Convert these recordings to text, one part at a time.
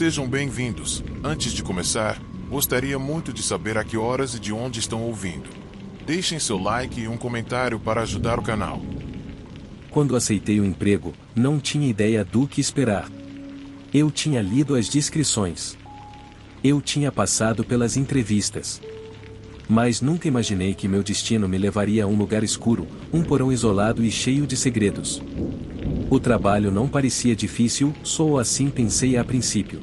Sejam bem-vindos. Antes de começar, gostaria muito de saber a que horas e de onde estão ouvindo. Deixem seu like e um comentário para ajudar o canal. Quando aceitei o emprego, não tinha ideia do que esperar. Eu tinha lido as descrições. Eu tinha passado pelas entrevistas. Mas nunca imaginei que meu destino me levaria a um lugar escuro, um porão isolado e cheio de segredos. O trabalho não parecia difícil, só assim pensei a princípio.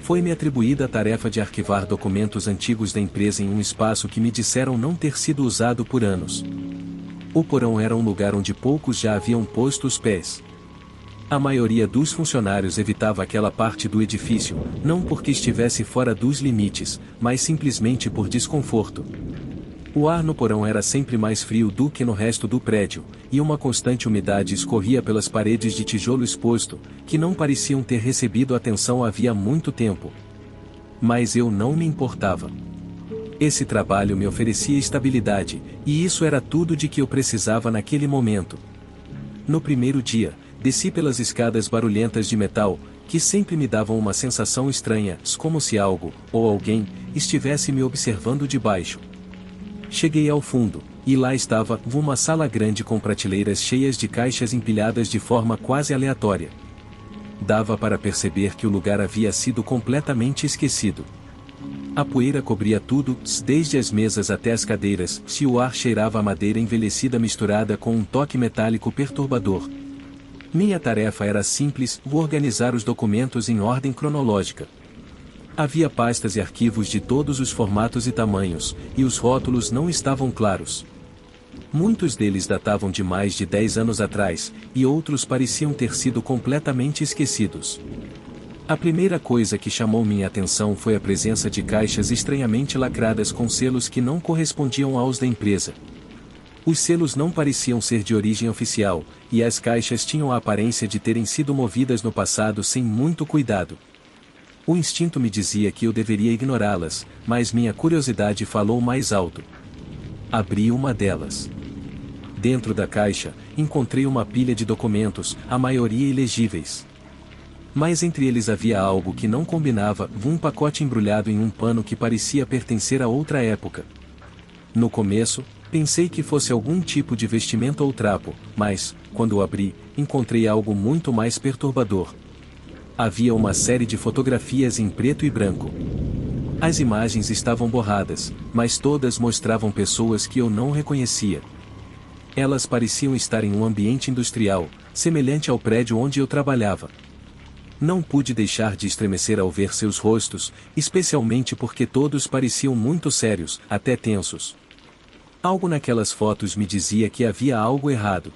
Foi-me atribuída a tarefa de arquivar documentos antigos da empresa em um espaço que me disseram não ter sido usado por anos. O porão era um lugar onde poucos já haviam posto os pés. A maioria dos funcionários evitava aquela parte do edifício, não porque estivesse fora dos limites, mas simplesmente por desconforto. O ar no porão era sempre mais frio do que no resto do prédio, e uma constante umidade escorria pelas paredes de tijolo exposto, que não pareciam ter recebido atenção havia muito tempo. Mas eu não me importava. Esse trabalho me oferecia estabilidade, e isso era tudo de que eu precisava naquele momento. No primeiro dia, desci pelas escadas barulhentas de metal, que sempre me davam uma sensação estranha, como se algo, ou alguém, estivesse me observando de baixo. Cheguei ao fundo, e lá estava uma sala grande com prateleiras cheias de caixas empilhadas de forma quase aleatória. Dava para perceber que o lugar havia sido completamente esquecido. A poeira cobria tudo, desde as mesas até as cadeiras, e o ar cheirava a madeira envelhecida misturada com um toque metálico perturbador. Minha tarefa era simples, organizar os documentos em ordem cronológica. Havia pastas e arquivos de todos os formatos e tamanhos, e os rótulos não estavam claros. Muitos deles datavam de mais de 10 anos atrás, e outros pareciam ter sido completamente esquecidos. A primeira coisa que chamou minha atenção foi a presença de caixas estranhamente lacradas com selos que não correspondiam aos da empresa. Os selos não pareciam ser de origem oficial, e as caixas tinham a aparência de terem sido movidas no passado sem muito cuidado. O instinto me dizia que eu deveria ignorá-las, mas minha curiosidade falou mais alto. Abri uma delas. Dentro da caixa, encontrei uma pilha de documentos, a maioria ilegíveis. Mas entre eles havia algo que não combinava, um pacote embrulhado em um pano que parecia pertencer a outra época. No começo, pensei que fosse algum tipo de vestimenta ou trapo, mas, quando o abri, encontrei algo muito mais perturbador. Havia uma série de fotografias em preto e branco. As imagens estavam borradas, mas todas mostravam pessoas que eu não reconhecia. Elas pareciam estar em um ambiente industrial, semelhante ao prédio onde eu trabalhava. Não pude deixar de estremecer ao ver seus rostos, especialmente porque todos pareciam muito sérios, até tensos. Algo naquelas fotos me dizia que havia algo errado.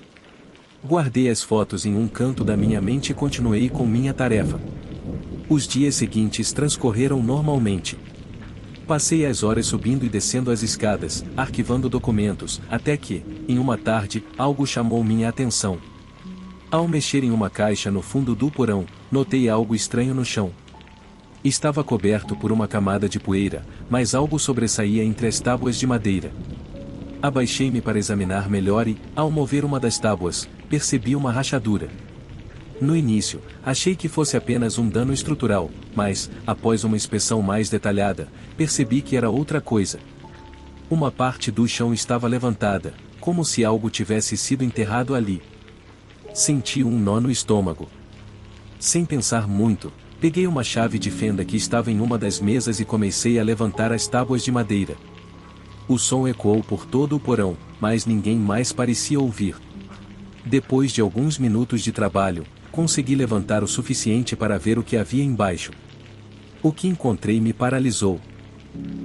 Guardei as fotos em um canto da minha mente e continuei com minha tarefa. Os dias seguintes transcorreram normalmente. Passei as horas subindo e descendo as escadas, arquivando documentos, até que, em uma tarde, algo chamou minha atenção. Ao mexer em uma caixa no fundo do porão, notei algo estranho no chão. Estava coberto por uma camada de poeira, mas algo sobressaía entre as tábuas de madeira. Abaixei-me para examinar melhor e, ao mover uma das tábuas, percebi uma rachadura. No início, achei que fosse apenas um dano estrutural, mas, após uma inspeção mais detalhada, percebi que era outra coisa. Uma parte do chão estava levantada, como se algo tivesse sido enterrado ali. Senti um nó no estômago. Sem pensar muito, peguei uma chave de fenda que estava em uma das mesas e comecei a levantar as tábuas de madeira. O som ecoou por todo o porão, mas ninguém mais parecia ouvir. Depois de alguns minutos de trabalho, consegui levantar o suficiente para ver o que havia embaixo. O que encontrei me paralisou.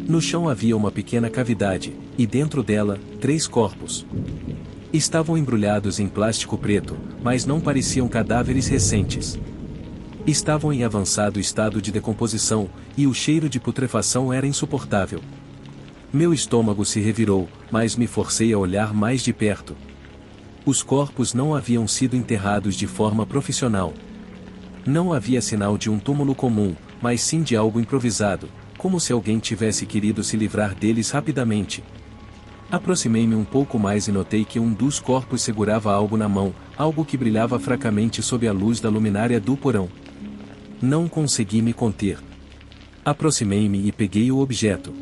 No chão havia uma pequena cavidade, e dentro dela, 3 corpos. Estavam embrulhados em plástico preto, mas não pareciam cadáveres recentes. Estavam em avançado estado de decomposição, e o cheiro de putrefação era insuportável. Meu estômago se revirou, mas me forcei a olhar mais de perto. Os corpos não haviam sido enterrados de forma profissional. Não havia sinal de um túmulo comum, mas sim de algo improvisado, como se alguém tivesse querido se livrar deles rapidamente. Aproximei-me um pouco mais e notei que um dos corpos segurava algo na mão, algo que brilhava fracamente sob a luz da luminária do porão. Não consegui me conter. Aproximei-me e peguei o objeto.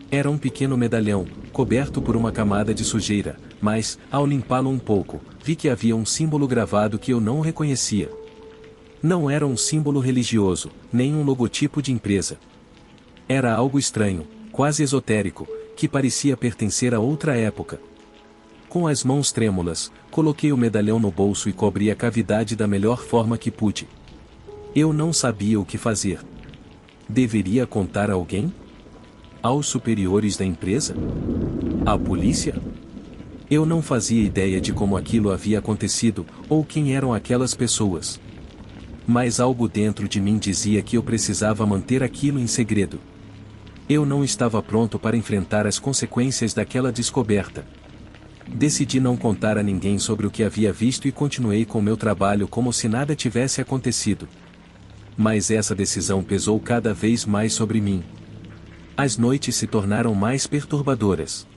Era um pequeno medalhão, coberto por uma camada de sujeira, mas, ao limpá-lo um pouco, vi que havia um símbolo gravado que eu não reconhecia. Não era um símbolo religioso, nem um logotipo de empresa. Era algo estranho, quase esotérico, que parecia pertencer a outra época. Com as mãos trêmulas, coloquei o medalhão no bolso e cobri a cavidade da melhor forma que pude. Eu não sabia o que fazer. Deveria contar a alguém? Aos superiores da empresa? À polícia? Eu não fazia ideia de como aquilo havia acontecido, ou quem eram aquelas pessoas. Mas algo dentro de mim dizia que eu precisava manter aquilo em segredo. Eu não estava pronto para enfrentar as consequências daquela descoberta. Decidi não contar a ninguém sobre o que havia visto e continuei com meu trabalho como se nada tivesse acontecido. Mas essa decisão pesou cada vez mais sobre mim. As noites se tornaram mais perturbadoras.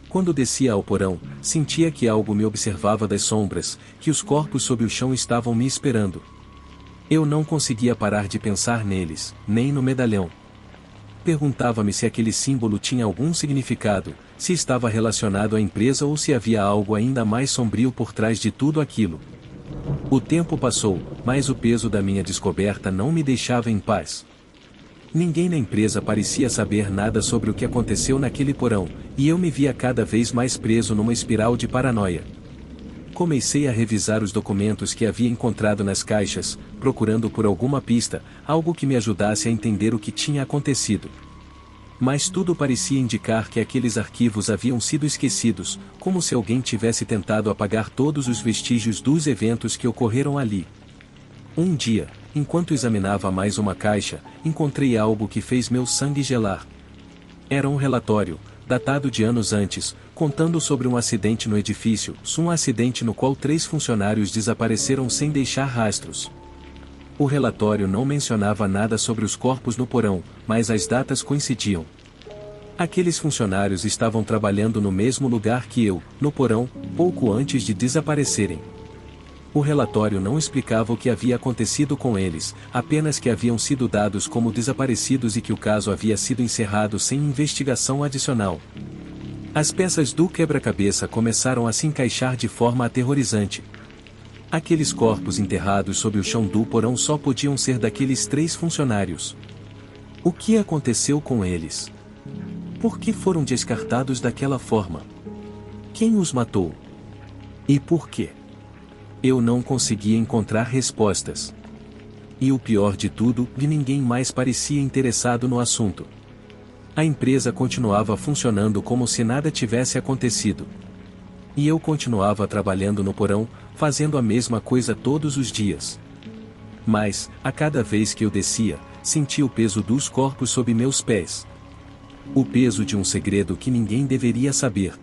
Quando descia ao porão, sentia que algo me observava das sombras, que os corpos sob o chão estavam me esperando. Eu não conseguia parar de pensar neles, nem no medalhão. Perguntava-me se aquele símbolo tinha algum significado, se estava relacionado à empresa ou se havia algo ainda mais sombrio por trás de tudo aquilo. O tempo passou, mas o peso da minha descoberta não me deixava em paz. Ninguém na empresa parecia saber nada sobre o que aconteceu naquele porão, e eu me via cada vez mais preso numa espiral de paranoia. Comecei a revisar os documentos que havia encontrado nas caixas, procurando por alguma pista, algo que me ajudasse a entender o que tinha acontecido. Mas tudo parecia indicar que aqueles arquivos haviam sido esquecidos, como se alguém tivesse tentado apagar todos os vestígios dos eventos que ocorreram ali. Um dia, enquanto examinava mais uma caixa, encontrei algo que fez meu sangue gelar. Era um relatório, datado de anos antes, contando sobre um acidente no edifício, um acidente no qual 3 funcionários desapareceram sem deixar rastros. O relatório não mencionava nada sobre os corpos no porão, mas as datas coincidiam. Aqueles funcionários estavam trabalhando no mesmo lugar que eu, no porão, pouco antes de desaparecerem. O relatório não explicava o que havia acontecido com eles, apenas que haviam sido dados como desaparecidos e que o caso havia sido encerrado sem investigação adicional. As peças do quebra-cabeça começaram a se encaixar de forma aterrorizante. Aqueles corpos enterrados sob o chão do porão só podiam ser daqueles 3 funcionários. O que aconteceu com eles? Por que foram descartados daquela forma? Quem os matou? E por quê? Eu não conseguia encontrar respostas. E o pior de tudo, ninguém mais parecia interessado no assunto. A empresa continuava funcionando como se nada tivesse acontecido. E eu continuava trabalhando no porão, fazendo a mesma coisa todos os dias. Mas, a cada vez que eu descia, sentia o peso dos corpos sob meus pés. O peso de um segredo que ninguém deveria saber.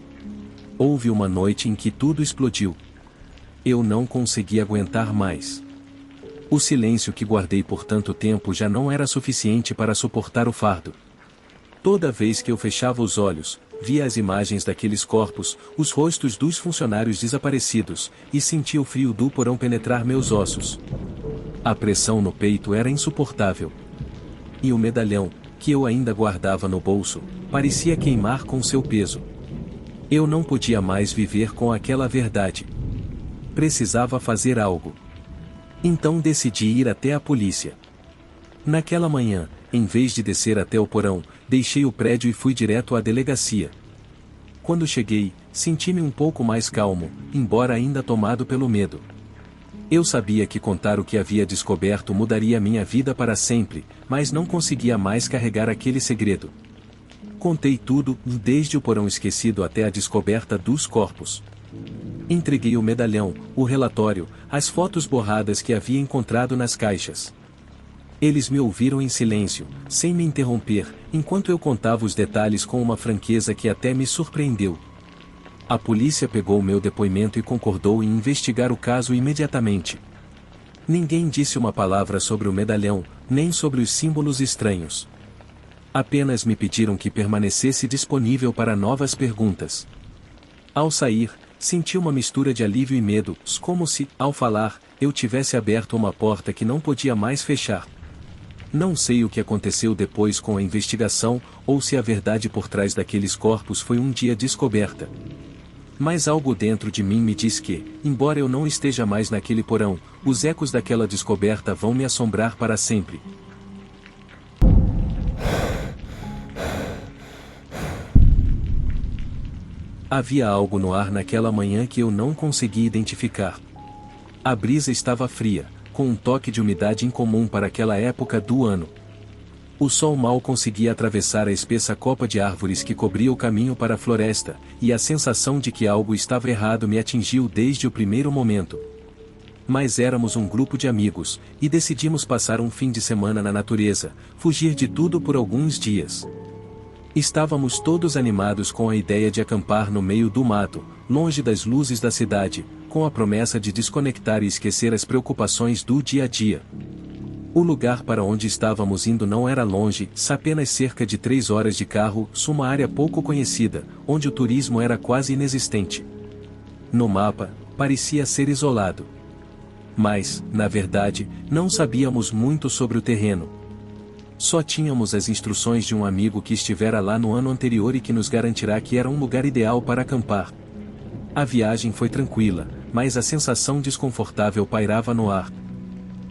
Houve uma noite em que tudo explodiu. Eu não consegui aguentar mais. O silêncio que guardei por tanto tempo já não era suficiente para suportar o fardo. Toda vez que eu fechava os olhos, via as imagens daqueles corpos, os rostos dos funcionários desaparecidos, e sentia o frio do porão penetrar meus ossos. A pressão no peito era insuportável. E o medalhão, que eu ainda guardava no bolso, parecia queimar com seu peso. Eu não podia mais viver com aquela verdade. Precisava fazer algo. Então decidi ir até a polícia. Naquela manhã, em vez de descer até o porão, deixei o prédio e fui direto à delegacia. Quando cheguei, senti-me um pouco mais calmo, embora ainda tomado pelo medo. Eu sabia que contar o que havia descoberto mudaria minha vida para sempre, mas não conseguia mais carregar aquele segredo. Contei tudo, desde o porão esquecido até a descoberta dos corpos. Entreguei o medalhão, o relatório, as fotos borradas que havia encontrado nas caixas. Eles me ouviram em silêncio, sem me interromper, enquanto eu contava os detalhes com uma franqueza que até me surpreendeu. A polícia pegou meu depoimento e concordou em investigar o caso imediatamente. Ninguém disse uma palavra sobre o medalhão, nem sobre os símbolos estranhos. Apenas me pediram que permanecesse disponível para novas perguntas. Ao sair, Senti uma mistura de alívio e medo, como se, ao falar, eu tivesse aberto uma porta que não podia mais fechar. Não sei o que aconteceu depois com a investigação, ou se a verdade por trás daqueles corpos foi um dia descoberta. Mas algo dentro de mim me diz que, embora eu não esteja mais naquele porão, os ecos daquela descoberta vão me assombrar para sempre. Havia algo no ar naquela manhã que eu não conseguia identificar. A brisa estava fria, com um toque de umidade incomum para aquela época do ano. O sol mal conseguia atravessar a espessa copa de árvores que cobria o caminho para a floresta, e a sensação de que algo estava errado me atingiu desde o primeiro momento. Mas éramos um grupo de amigos, e decidimos passar um fim de semana na natureza, fugir de tudo por alguns dias. Estávamos todos animados com a ideia de acampar no meio do mato, longe das luzes da cidade, com a promessa de desconectar e esquecer as preocupações do dia a dia. O lugar para onde estávamos indo não era longe, apenas cerca de 3 horas de carro, uma área pouco conhecida, onde o turismo era quase inexistente. No mapa, parecia ser isolado. Mas, na verdade, não sabíamos muito sobre o terreno. Só tínhamos as instruções de um amigo que estivera lá no ano anterior e que nos garantirá que era um lugar ideal para acampar. A viagem foi tranquila, mas a sensação desconfortável pairava no ar.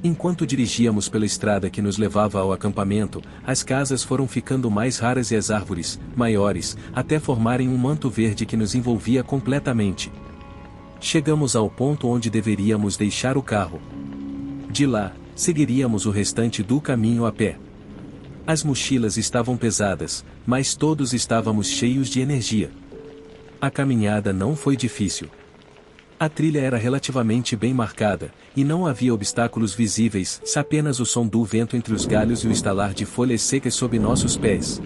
Enquanto dirigíamos pela estrada que nos levava ao acampamento, as casas foram ficando mais raras e as árvores, maiores, até formarem um manto verde que nos envolvia completamente. Chegamos ao ponto onde deveríamos deixar o carro. De lá, seguiríamos o restante do caminho a pé. As mochilas estavam pesadas, mas todos estávamos cheios de energia. A caminhada não foi difícil. A trilha era relativamente bem marcada, e não havia obstáculos visíveis, apenas o som do vento entre os galhos e o estalar de folhas secas sob nossos pés.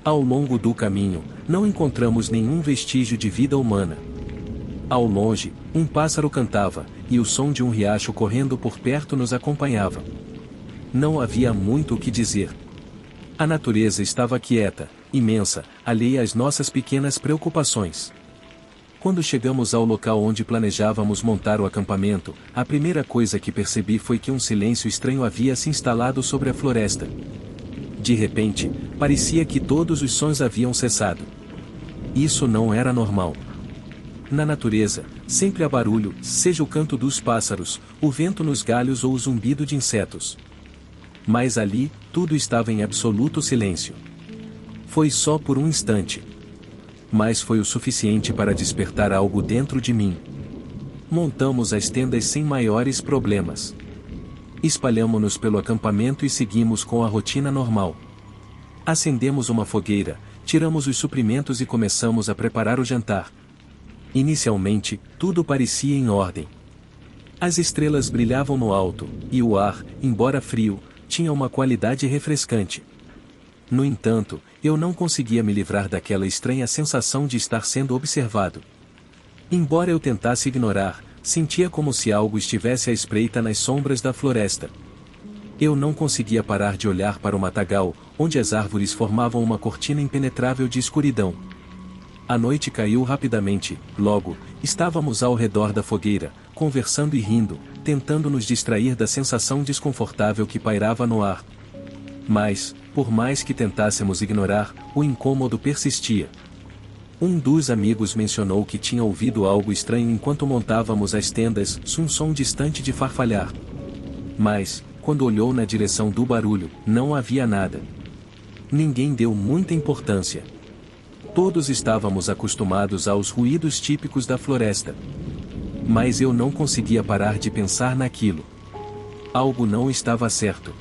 Ao longo do caminho, não encontramos nenhum vestígio de vida humana. Ao longe, um pássaro cantava, e o som de um riacho correndo por perto nos acompanhava. Não havia muito o que dizer. A natureza estava quieta, imensa, alheia às nossas pequenas preocupações. Quando chegamos ao local onde planejávamos montar o acampamento, a primeira coisa que percebi foi que um silêncio estranho havia se instalado sobre a floresta. De repente, parecia que todos os sons haviam cessado. Isso não era normal. Na natureza, sempre há barulho, seja o canto dos pássaros, o vento nos galhos ou o zumbido de insetos. Mas ali, tudo estava em absoluto silêncio. Foi só por um instante. Mas foi o suficiente para despertar algo dentro de mim. Montamos as tendas sem maiores problemas. Espalhamo-nos pelo acampamento e seguimos com a rotina normal. Acendemos uma fogueira, tiramos os suprimentos e começamos a preparar o jantar. Inicialmente, tudo parecia em ordem. As estrelas brilhavam no alto, e o ar, embora frio, tinha uma qualidade refrescante. No entanto, eu não conseguia me livrar daquela estranha sensação de estar sendo observado. Embora eu tentasse ignorar, sentia como se algo estivesse à espreita nas sombras da floresta. Eu não conseguia parar de olhar para o matagal, onde as árvores formavam uma cortina impenetrável de escuridão. A noite caiu rapidamente, logo, estávamos ao redor da fogueira, conversando e rindo, tentando nos distrair da sensação desconfortável que pairava no ar. Mas, por mais que tentássemos ignorar, o incômodo persistia. Um dos amigos mencionou que tinha ouvido algo estranho enquanto montávamos as tendas, um som distante de farfalhar. Mas, quando olhou na direção do barulho, não havia nada. Ninguém deu muita importância. Todos estávamos acostumados aos ruídos típicos da floresta. Mas eu não conseguia parar de pensar naquilo. Algo não estava certo.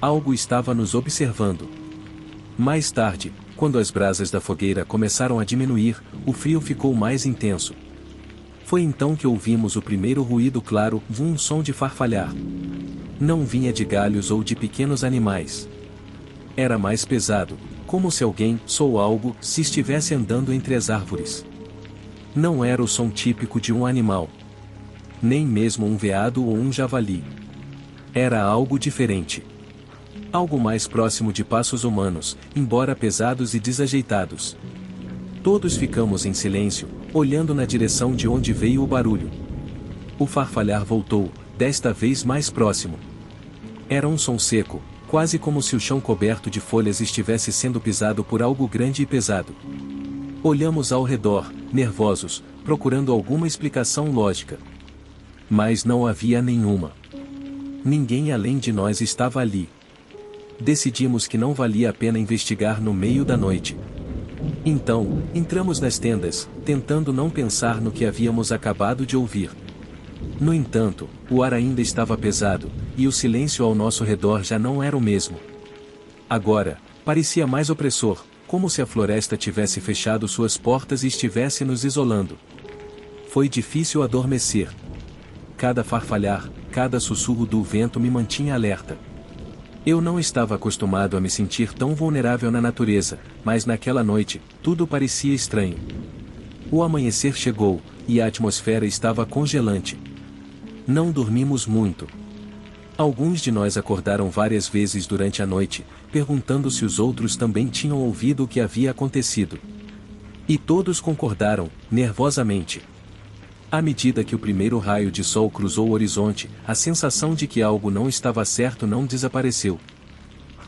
Algo estava nos observando. Mais tarde, quando as brasas da fogueira começaram a diminuir, o frio ficou mais intenso. Foi então que ouvimos o primeiro ruído claro, um som de farfalhar. Não vinha de galhos ou de pequenos animais. Era mais pesado, como se alguém, ou algo, se estivesse andando entre as árvores. Não era o som típico de um animal. Nem mesmo um veado ou um javali. Era algo diferente. Algo mais próximo de passos humanos, embora pesados e desajeitados. Todos ficamos em silêncio, olhando na direção de onde veio o barulho. O farfalhar voltou, desta vez mais próximo. Era um som seco, quase como se o chão coberto de folhas estivesse sendo pisado por algo grande e pesado. Olhamos ao redor, nervosos, procurando alguma explicação lógica. Mas não havia nenhuma. Ninguém além de nós estava ali. Decidimos que não valia a pena investigar no meio da noite. Então, entramos nas tendas, tentando não pensar no que havíamos acabado de ouvir. No entanto, o ar ainda estava pesado, e o silêncio ao nosso redor já não era o mesmo. Agora, parecia mais opressor, como se a floresta tivesse fechado suas portas e estivesse nos isolando. Foi difícil adormecer. Cada farfalhar, cada sussurro do vento me mantinha alerta. Eu não estava acostumado a me sentir tão vulnerável na natureza, mas naquela noite, tudo parecia estranho. O amanhecer chegou, e a atmosfera estava congelante. Não dormimos muito. Alguns de nós acordaram várias vezes durante a noite, perguntando se os outros também tinham ouvido o que havia acontecido. E todos concordaram, nervosamente. À medida que o primeiro raio de sol cruzou o horizonte, a sensação de que algo não estava certo não desapareceu.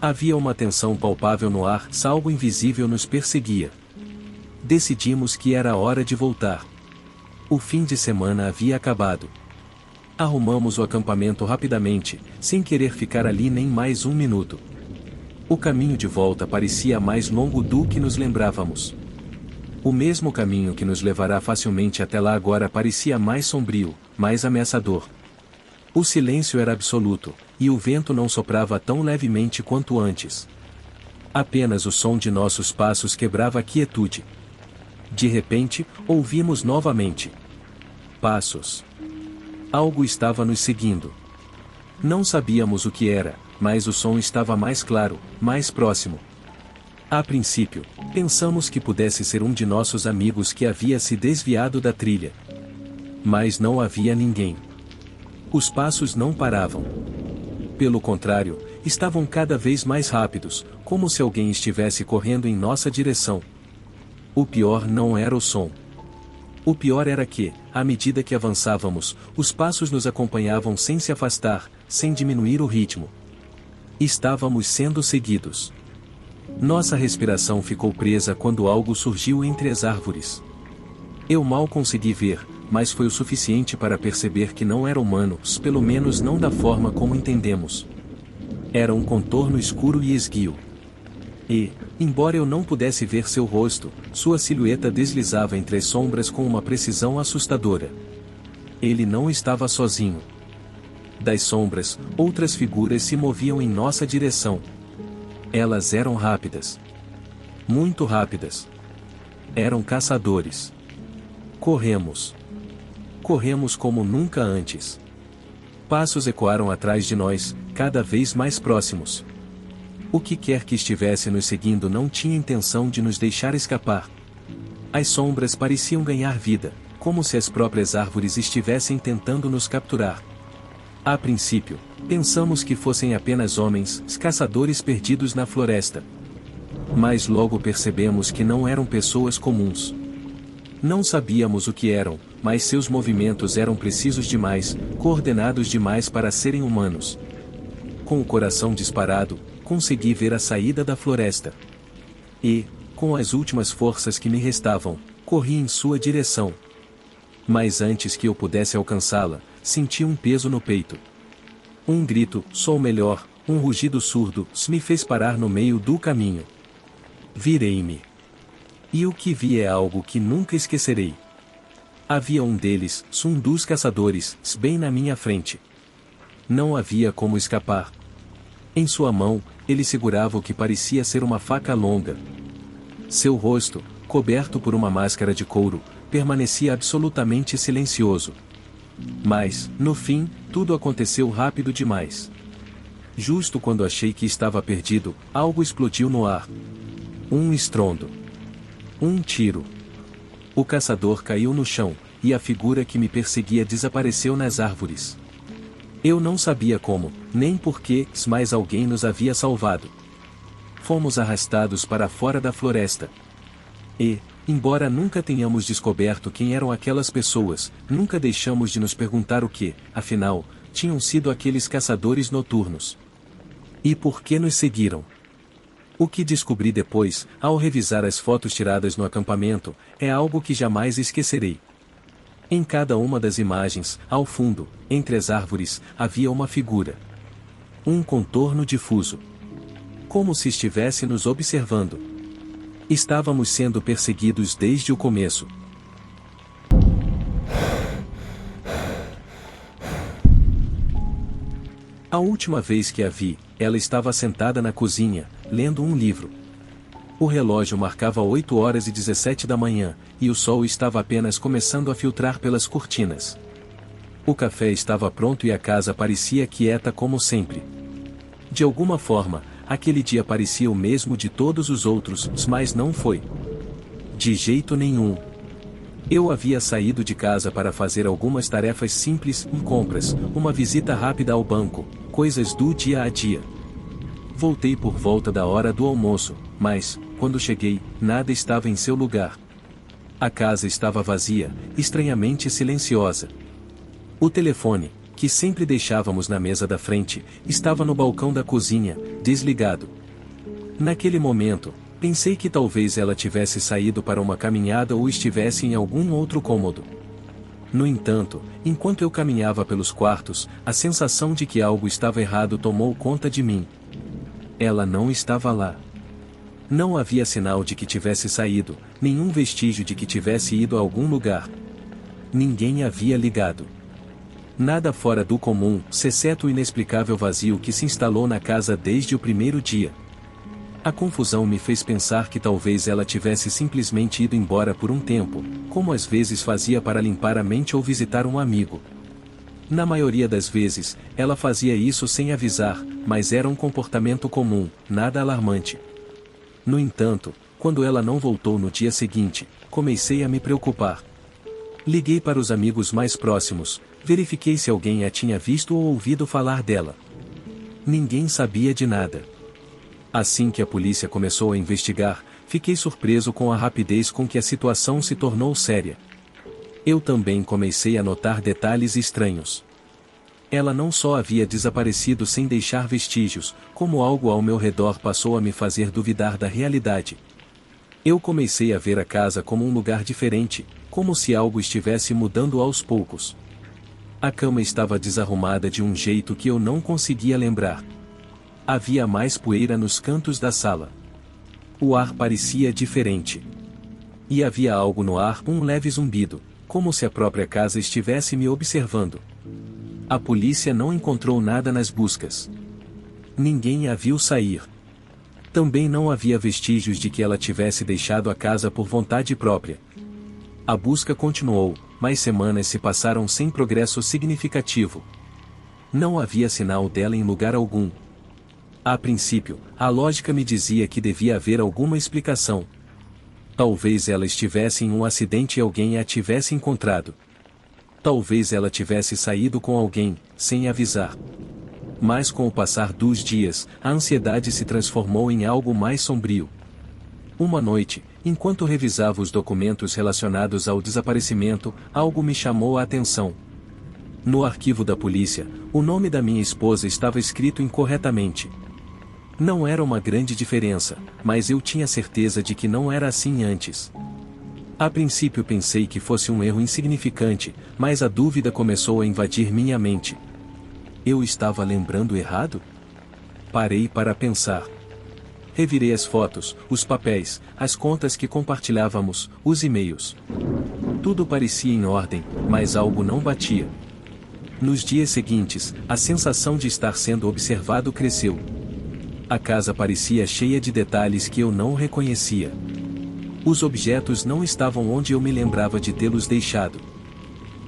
Havia uma tensão palpável no ar, se algo invisível nos perseguia. Decidimos que era hora de voltar. O fim de semana havia acabado. Arrumamos o acampamento rapidamente, sem querer ficar ali nem mais um minuto. O caminho de volta parecia mais longo do que nos lembrávamos. O mesmo caminho que nos levará facilmente até lá agora parecia mais sombrio, mais ameaçador. O silêncio era absoluto, e o vento não soprava tão levemente quanto antes. Apenas o som de nossos passos quebrava a quietude. De repente, ouvimos novamente. Passos. Algo estava nos seguindo. Não sabíamos o que era, mas o som estava mais claro, mais próximo. A princípio, pensamos que pudesse ser um de nossos amigos que havia se desviado da trilha. Mas não havia ninguém. Os passos não paravam. Pelo contrário, estavam cada vez mais rápidos, como se alguém estivesse correndo em nossa direção. O pior não era o som. O pior era que, à medida que avançávamos, os passos nos acompanhavam sem se afastar, sem diminuir o ritmo. Estávamos sendo seguidos. Nossa respiração ficou presa quando algo surgiu entre as árvores. Eu mal consegui ver, mas foi o suficiente para perceber que não era humano, pelo menos não da forma como entendemos. Era um contorno escuro e esguio. E, embora eu não pudesse ver seu rosto, sua silhueta deslizava entre as sombras com uma precisão assustadora. Ele não estava sozinho. Das sombras, outras figuras se moviam em nossa direção. Elas eram rápidas. Muito rápidas. Eram caçadores. Corremos. Corremos como nunca antes. Passos ecoaram atrás de nós, cada vez mais próximos. O que quer que estivesse nos seguindo não tinha intenção de nos deixar escapar. As sombras pareciam ganhar vida, como se as próprias árvores estivessem tentando nos capturar. A princípio, pensamos que fossem apenas homens, caçadores perdidos na floresta. Mas logo percebemos que não eram pessoas comuns. Não sabíamos o que eram, mas seus movimentos eram precisos demais, coordenados demais para serem humanos. Com o coração disparado, consegui ver a saída da floresta. E, com as últimas forças que me restavam, corri em sua direção. Mas antes que eu pudesse alcançá-la, senti um peso no peito. Um grito, ou melhor, um rugido surdo, me fez parar no meio do caminho. Virei-me. E o que vi é algo que nunca esquecerei. Havia um deles, um dos caçadores, bem na minha frente. Não havia como escapar. Em sua mão, ele segurava o que parecia ser uma faca longa. Seu rosto, coberto por uma máscara de couro, permanecia absolutamente silencioso. Mas, no fim, tudo aconteceu rápido demais. Justo quando achei que estava perdido, algo explodiu no ar. Um estrondo. Um tiro. O caçador caiu no chão, e a figura que me perseguia desapareceu nas árvores. Eu não sabia como, nem porquê, mas alguém nos havia salvado. Fomos arrastados para fora da floresta. E, Embora nunca tenhamos descoberto quem eram aquelas pessoas, nunca deixamos de nos perguntar o que, afinal, tinham sido aqueles caçadores noturnos. E por que nos seguiram? O que descobri depois, ao revisar as fotos tiradas no acampamento, é algo que jamais esquecerei. Em cada uma das imagens, ao fundo, entre as árvores, havia uma figura. Um contorno difuso. Como se estivesse nos observando. Estávamos sendo perseguidos desde o começo. A última vez que a vi, ela estava sentada na cozinha, lendo um livro. O relógio marcava 8h17 da manhã, e o sol estava apenas começando a filtrar pelas cortinas. O café estava pronto e a casa parecia quieta como sempre. De alguma forma, aquele dia parecia o mesmo de todos os outros, mas não foi. De jeito nenhum. Eu havia saído de casa para fazer algumas tarefas simples, compras, uma visita rápida ao banco, coisas do dia a dia. Voltei por volta da hora do almoço, mas, quando cheguei, nada estava em seu lugar. A casa estava vazia, estranhamente silenciosa. O telefone, que sempre deixávamos na mesa da frente, estava no balcão da cozinha, desligado. Naquele momento, pensei que talvez ela tivesse saído para uma caminhada ou estivesse em algum outro cômodo. No entanto, enquanto eu caminhava pelos quartos, a sensação de que algo estava errado tomou conta de mim. Ela não estava lá. Não havia sinal de que tivesse saído, nenhum vestígio de que tivesse ido a algum lugar. Ninguém havia ligado. Nada fora do comum, exceto o inexplicável vazio que se instalou na casa desde o primeiro dia. A confusão me fez pensar que talvez ela tivesse simplesmente ido embora por um tempo, como às vezes fazia para limpar a mente ou visitar um amigo. Na maioria das vezes, ela fazia isso sem avisar, mas era um comportamento comum, nada alarmante. No entanto, quando ela não voltou no dia seguinte, comecei a me preocupar. Liguei para os amigos mais próximos, verifiquei se alguém a tinha visto ou ouvido falar dela. Ninguém sabia de nada. Assim que a polícia começou a investigar, fiquei surpreso com a rapidez com que a situação se tornou séria. Eu também comecei a notar detalhes estranhos. Ela não só havia desaparecido sem deixar vestígios, como algo ao meu redor passou a me fazer duvidar da realidade. Eu comecei a ver a casa como um lugar diferente, como se algo estivesse mudando aos poucos. A cama estava desarrumada de um jeito que eu não conseguia lembrar. Havia mais poeira nos cantos da sala. O ar parecia diferente. E havia algo no ar, um leve zumbido, como se a própria casa estivesse me observando. A polícia não encontrou nada nas buscas. Ninguém a viu sair. Também não havia vestígios de que ela tivesse deixado a casa por vontade própria. A busca continuou, mas semanas se passaram sem progresso significativo. Não havia sinal dela em lugar algum. A princípio, a lógica me dizia que devia haver alguma explicação. Talvez ela estivesse em um acidente e alguém a tivesse encontrado. Talvez ela tivesse saído com alguém, sem avisar. Mas com o passar dos dias, a ansiedade se transformou em algo mais sombrio. Uma noite, enquanto revisava os documentos relacionados ao desaparecimento, algo me chamou a atenção. No arquivo da polícia, o nome da minha esposa estava escrito incorretamente. Não era uma grande diferença, mas eu tinha certeza de que não era assim antes. A princípio pensei que fosse um erro insignificante, mas a dúvida começou a invadir minha mente. Eu estava lembrando errado? Parei para pensar. Revirei as fotos, os papéis, as contas que compartilhávamos, os e-mails. Tudo parecia em ordem, mas algo não batia. Nos dias seguintes, a sensação de estar sendo observado cresceu. A casa parecia cheia de detalhes que eu não reconhecia. Os objetos não estavam onde eu me lembrava de tê-los deixado.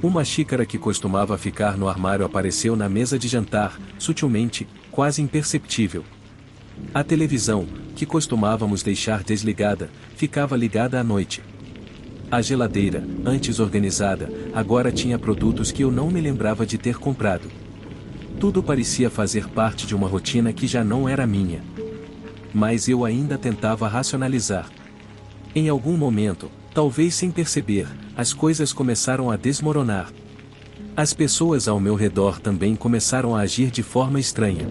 Uma xícara que costumava ficar no armário apareceu na mesa de jantar, sutilmente, quase imperceptível. A televisão, que costumávamos deixar desligada, ficava ligada à noite. A geladeira, antes organizada, agora tinha produtos que eu não me lembrava de ter comprado. Tudo parecia fazer parte de uma rotina que já não era minha. Mas eu ainda tentava racionalizar. Em algum momento, Talvez sem perceber, as coisas começaram a desmoronar. As pessoas ao meu redor também começaram a agir de forma estranha.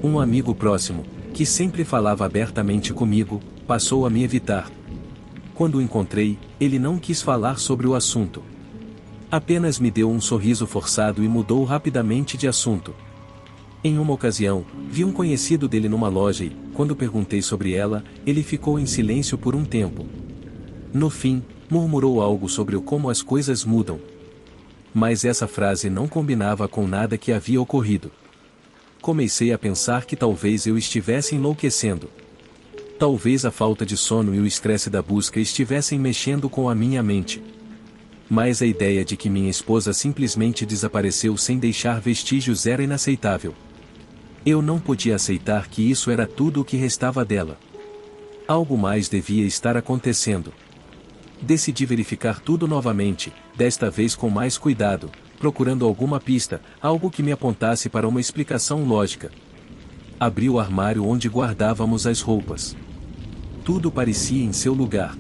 Um amigo próximo, que sempre falava abertamente comigo, passou a me evitar. Quando o encontrei, ele não quis falar sobre o assunto. Apenas me deu um sorriso forçado e mudou rapidamente de assunto. Em uma ocasião, vi um conhecido dele numa loja e, quando perguntei sobre ela, ele ficou em silêncio por um tempo. No fim, murmurou algo sobre como as coisas mudam. Mas essa frase não combinava com nada que havia ocorrido. Comecei a pensar que talvez eu estivesse enlouquecendo. Talvez a falta de sono e o estresse da busca estivessem mexendo com a minha mente. Mas a ideia de que minha esposa simplesmente desapareceu sem deixar vestígios era inaceitável. Eu não podia aceitar que isso era tudo o que restava dela. Algo mais devia estar acontecendo. Decidi verificar tudo novamente, desta vez com mais cuidado, procurando alguma pista, algo que me apontasse para uma explicação lógica. Abri o armário onde guardávamos as roupas. Tudo parecia em seu lugar.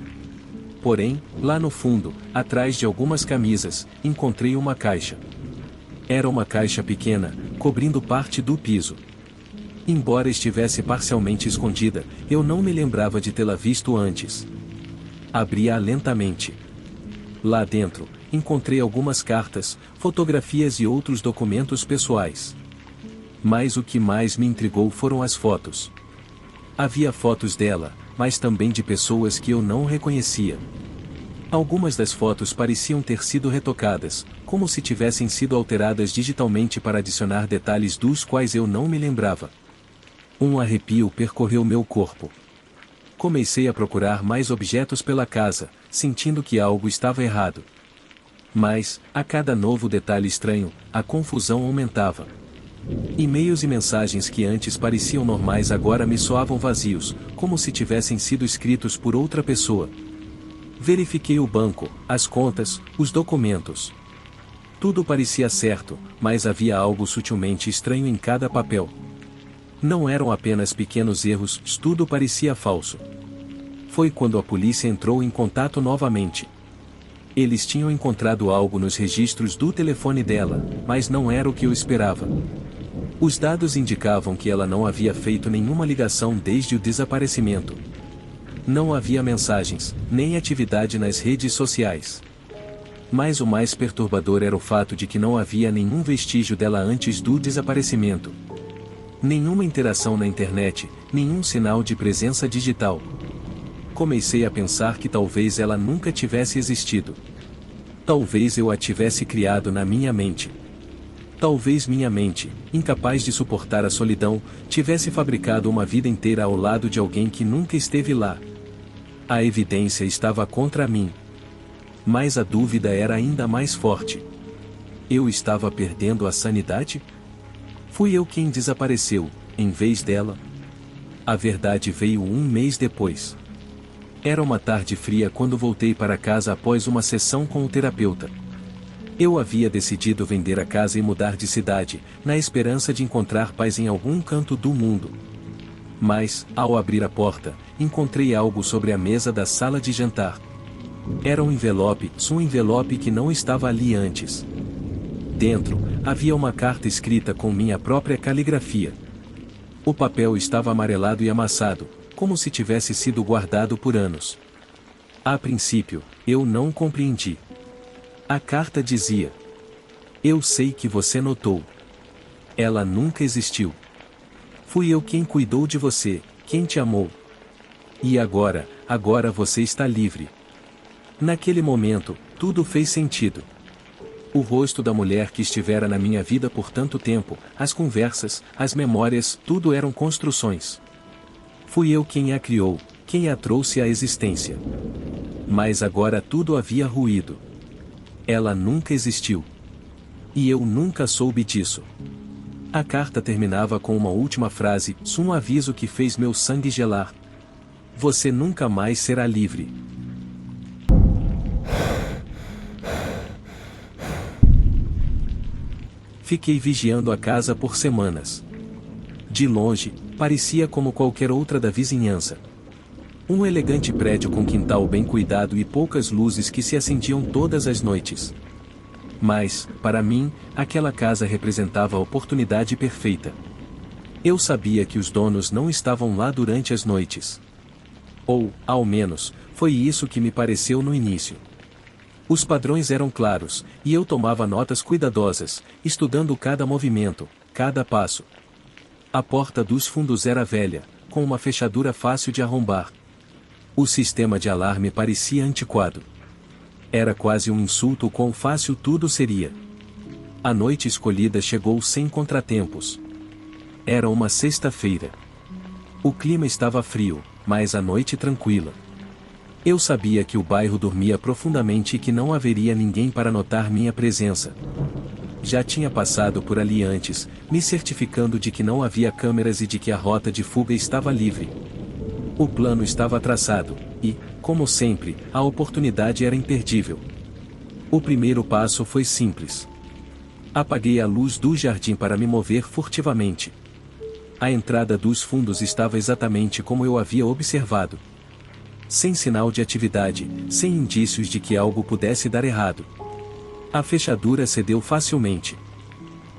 Porém, lá no fundo, atrás de algumas camisas, encontrei uma caixa. Era uma caixa pequena, cobrindo parte do piso. Embora estivesse parcialmente escondida, eu não me lembrava de tê-la visto antes. Abri-a lentamente. Lá dentro, encontrei algumas cartas, fotografias e outros documentos pessoais. Mas o que mais me intrigou foram as fotos. Havia fotos dela, mas também de pessoas que eu não reconhecia. Algumas das fotos pareciam ter sido retocadas, como se tivessem sido alteradas digitalmente para adicionar detalhes dos quais eu não me lembrava. Um arrepio percorreu meu corpo. Comecei a procurar mais objetos pela casa, sentindo que algo estava errado. Mas, a cada novo detalhe estranho, a confusão aumentava. E-mails e mensagens que antes pareciam normais agora me soavam vazios, como se tivessem sido escritos por outra pessoa. Verifiquei o banco, as contas, os documentos. Tudo parecia certo, mas havia algo sutilmente estranho em cada papel. Não eram apenas pequenos erros, tudo parecia falso. Foi quando a polícia entrou em contato novamente. Eles tinham encontrado algo nos registros do telefone dela, mas não era o que eu esperava. Os dados indicavam que ela não havia feito nenhuma ligação desde o desaparecimento. Não havia mensagens, nem atividade nas redes sociais. Mas o mais perturbador era o fato de que não havia nenhum vestígio dela antes do desaparecimento. Nenhuma interação na internet, nenhum sinal de presença digital. Comecei a pensar que talvez ela nunca tivesse existido. Talvez eu a tivesse criado na minha mente. Talvez minha mente, incapaz de suportar a solidão, tivesse fabricado uma vida inteira ao lado de alguém que nunca esteve lá. A evidência estava contra mim. Mas a dúvida era ainda mais forte. Eu estava perdendo a sanidade? Fui eu quem desapareceu, em vez dela? A verdade veio um mês depois. Era uma tarde fria quando voltei para casa após uma sessão com o terapeuta. Eu havia decidido vender a casa e mudar de cidade, na esperança de encontrar paz em algum canto do mundo. Mas, ao abrir a porta, encontrei algo sobre a mesa da sala de jantar. Era um envelope que não estava ali antes. Dentro, havia uma carta escrita com minha própria caligrafia. O papel estava amarelado e amassado, como se tivesse sido guardado por anos. A princípio, eu não compreendi. A carta dizia: "Eu sei que você notou. Ela nunca existiu. Fui eu quem cuidou de você, quem te amou. E agora você está livre." Naquele momento, tudo fez sentido. O rosto da mulher que estivera na minha vida por tanto tempo, as conversas, as memórias, tudo eram construções. Fui eu quem a criou, quem a trouxe à existência. Mas agora tudo havia ruído. Ela nunca existiu. E eu nunca soube disso. A carta terminava com uma última frase, um aviso que fez meu sangue gelar. Você nunca mais será livre. Fiquei vigiando a casa por semanas. De longe, parecia como qualquer outra da vizinhança. Um elegante prédio com quintal bem cuidado e poucas luzes que se acendiam todas as noites. Mas, para mim, aquela casa representava a oportunidade perfeita. Eu sabia que os donos não estavam lá durante as noites. Ou, ao menos, foi isso que me pareceu no início. Os padrões eram claros, e eu tomava notas cuidadosas, estudando cada movimento, cada passo. A porta dos fundos era velha, com uma fechadura fácil de arrombar. O sistema de alarme parecia antiquado. Era quase um insulto o quão fácil tudo seria. A noite escolhida chegou sem contratempos. Era uma sexta-feira. O clima estava frio, mas a noite tranquila. Eu sabia que o bairro dormia profundamente e que não haveria ninguém para notar minha presença. Já tinha passado por ali antes, me certificando de que não havia câmeras e de que a rota de fuga estava livre. O plano estava traçado, e, como sempre, a oportunidade era imperdível. O primeiro passo foi simples. Apaguei a luz do jardim para me mover furtivamente. A entrada dos fundos estava exatamente como eu havia observado. Sem sinal de atividade, sem indícios de que algo pudesse dar errado. A fechadura cedeu facilmente.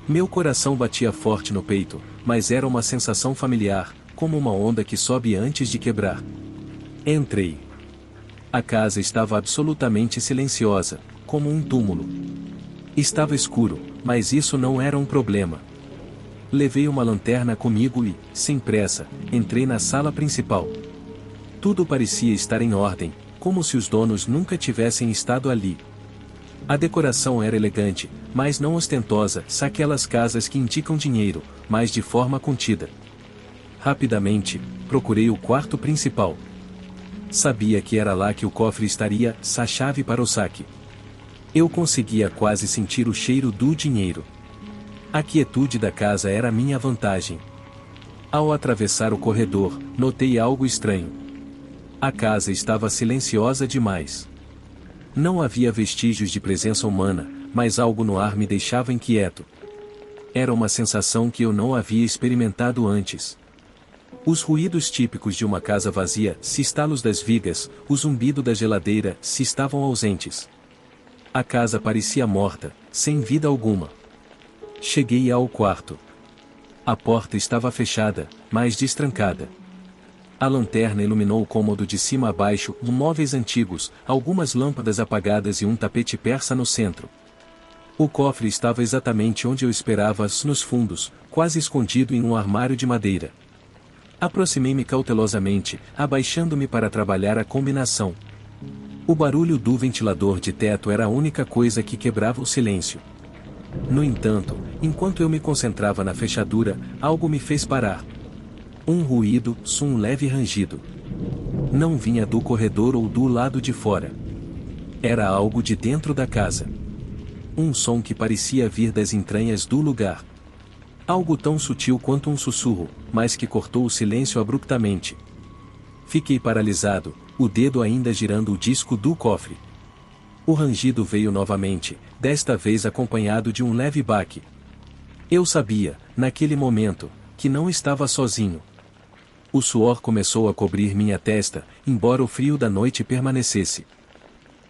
Meu coração batia forte no peito, mas era uma sensação familiar, como uma onda que sobe antes de quebrar. Entrei. A casa estava absolutamente silenciosa, como um túmulo. Estava escuro, mas isso não era um problema. Levei uma lanterna comigo e, sem pressa, entrei na sala principal. Tudo parecia estar em ordem, como se os donos nunca tivessem estado ali. A decoração era elegante, mas não ostentosa, aquelas casas que indicam dinheiro, mas de forma contida. Rapidamente, procurei o quarto principal. Sabia que era lá que o cofre estaria, a chave para o saque. Eu conseguia quase sentir o cheiro do dinheiro. A quietude da casa era minha vantagem. Ao atravessar o corredor, notei algo estranho. A casa estava silenciosa demais. Não havia vestígios de presença humana, mas algo no ar me deixava inquieto. Era uma sensação que eu não havia experimentado antes. Os ruídos típicos de uma casa vazia, os estalos das vigas, o zumbido da geladeira, se estavam ausentes. A casa parecia morta, sem vida alguma. Cheguei ao quarto. A porta estava fechada, mas destrancada. A lanterna iluminou o cômodo de cima a baixo, móveis antigos, algumas lâmpadas apagadas e um tapete persa no centro. O cofre estava exatamente onde eu esperava, nos fundos, quase escondido em um armário de madeira. Aproximei-me cautelosamente, abaixando-me para trabalhar a combinação. O barulho do ventilador de teto era a única coisa que quebrava o silêncio. No entanto, enquanto eu me concentrava na fechadura, algo me fez parar. Um ruído, um leve rangido. Não vinha do corredor ou do lado de fora. Era algo de dentro da casa. Um som que parecia vir das entranhas do lugar. Algo tão sutil quanto um sussurro, mas que cortou o silêncio abruptamente. Fiquei paralisado, o dedo ainda girando o disco do cofre. O rangido veio novamente, desta vez acompanhado de um leve baque. Eu sabia, naquele momento, que não estava sozinho. O suor começou a cobrir minha testa, embora o frio da noite permanecesse.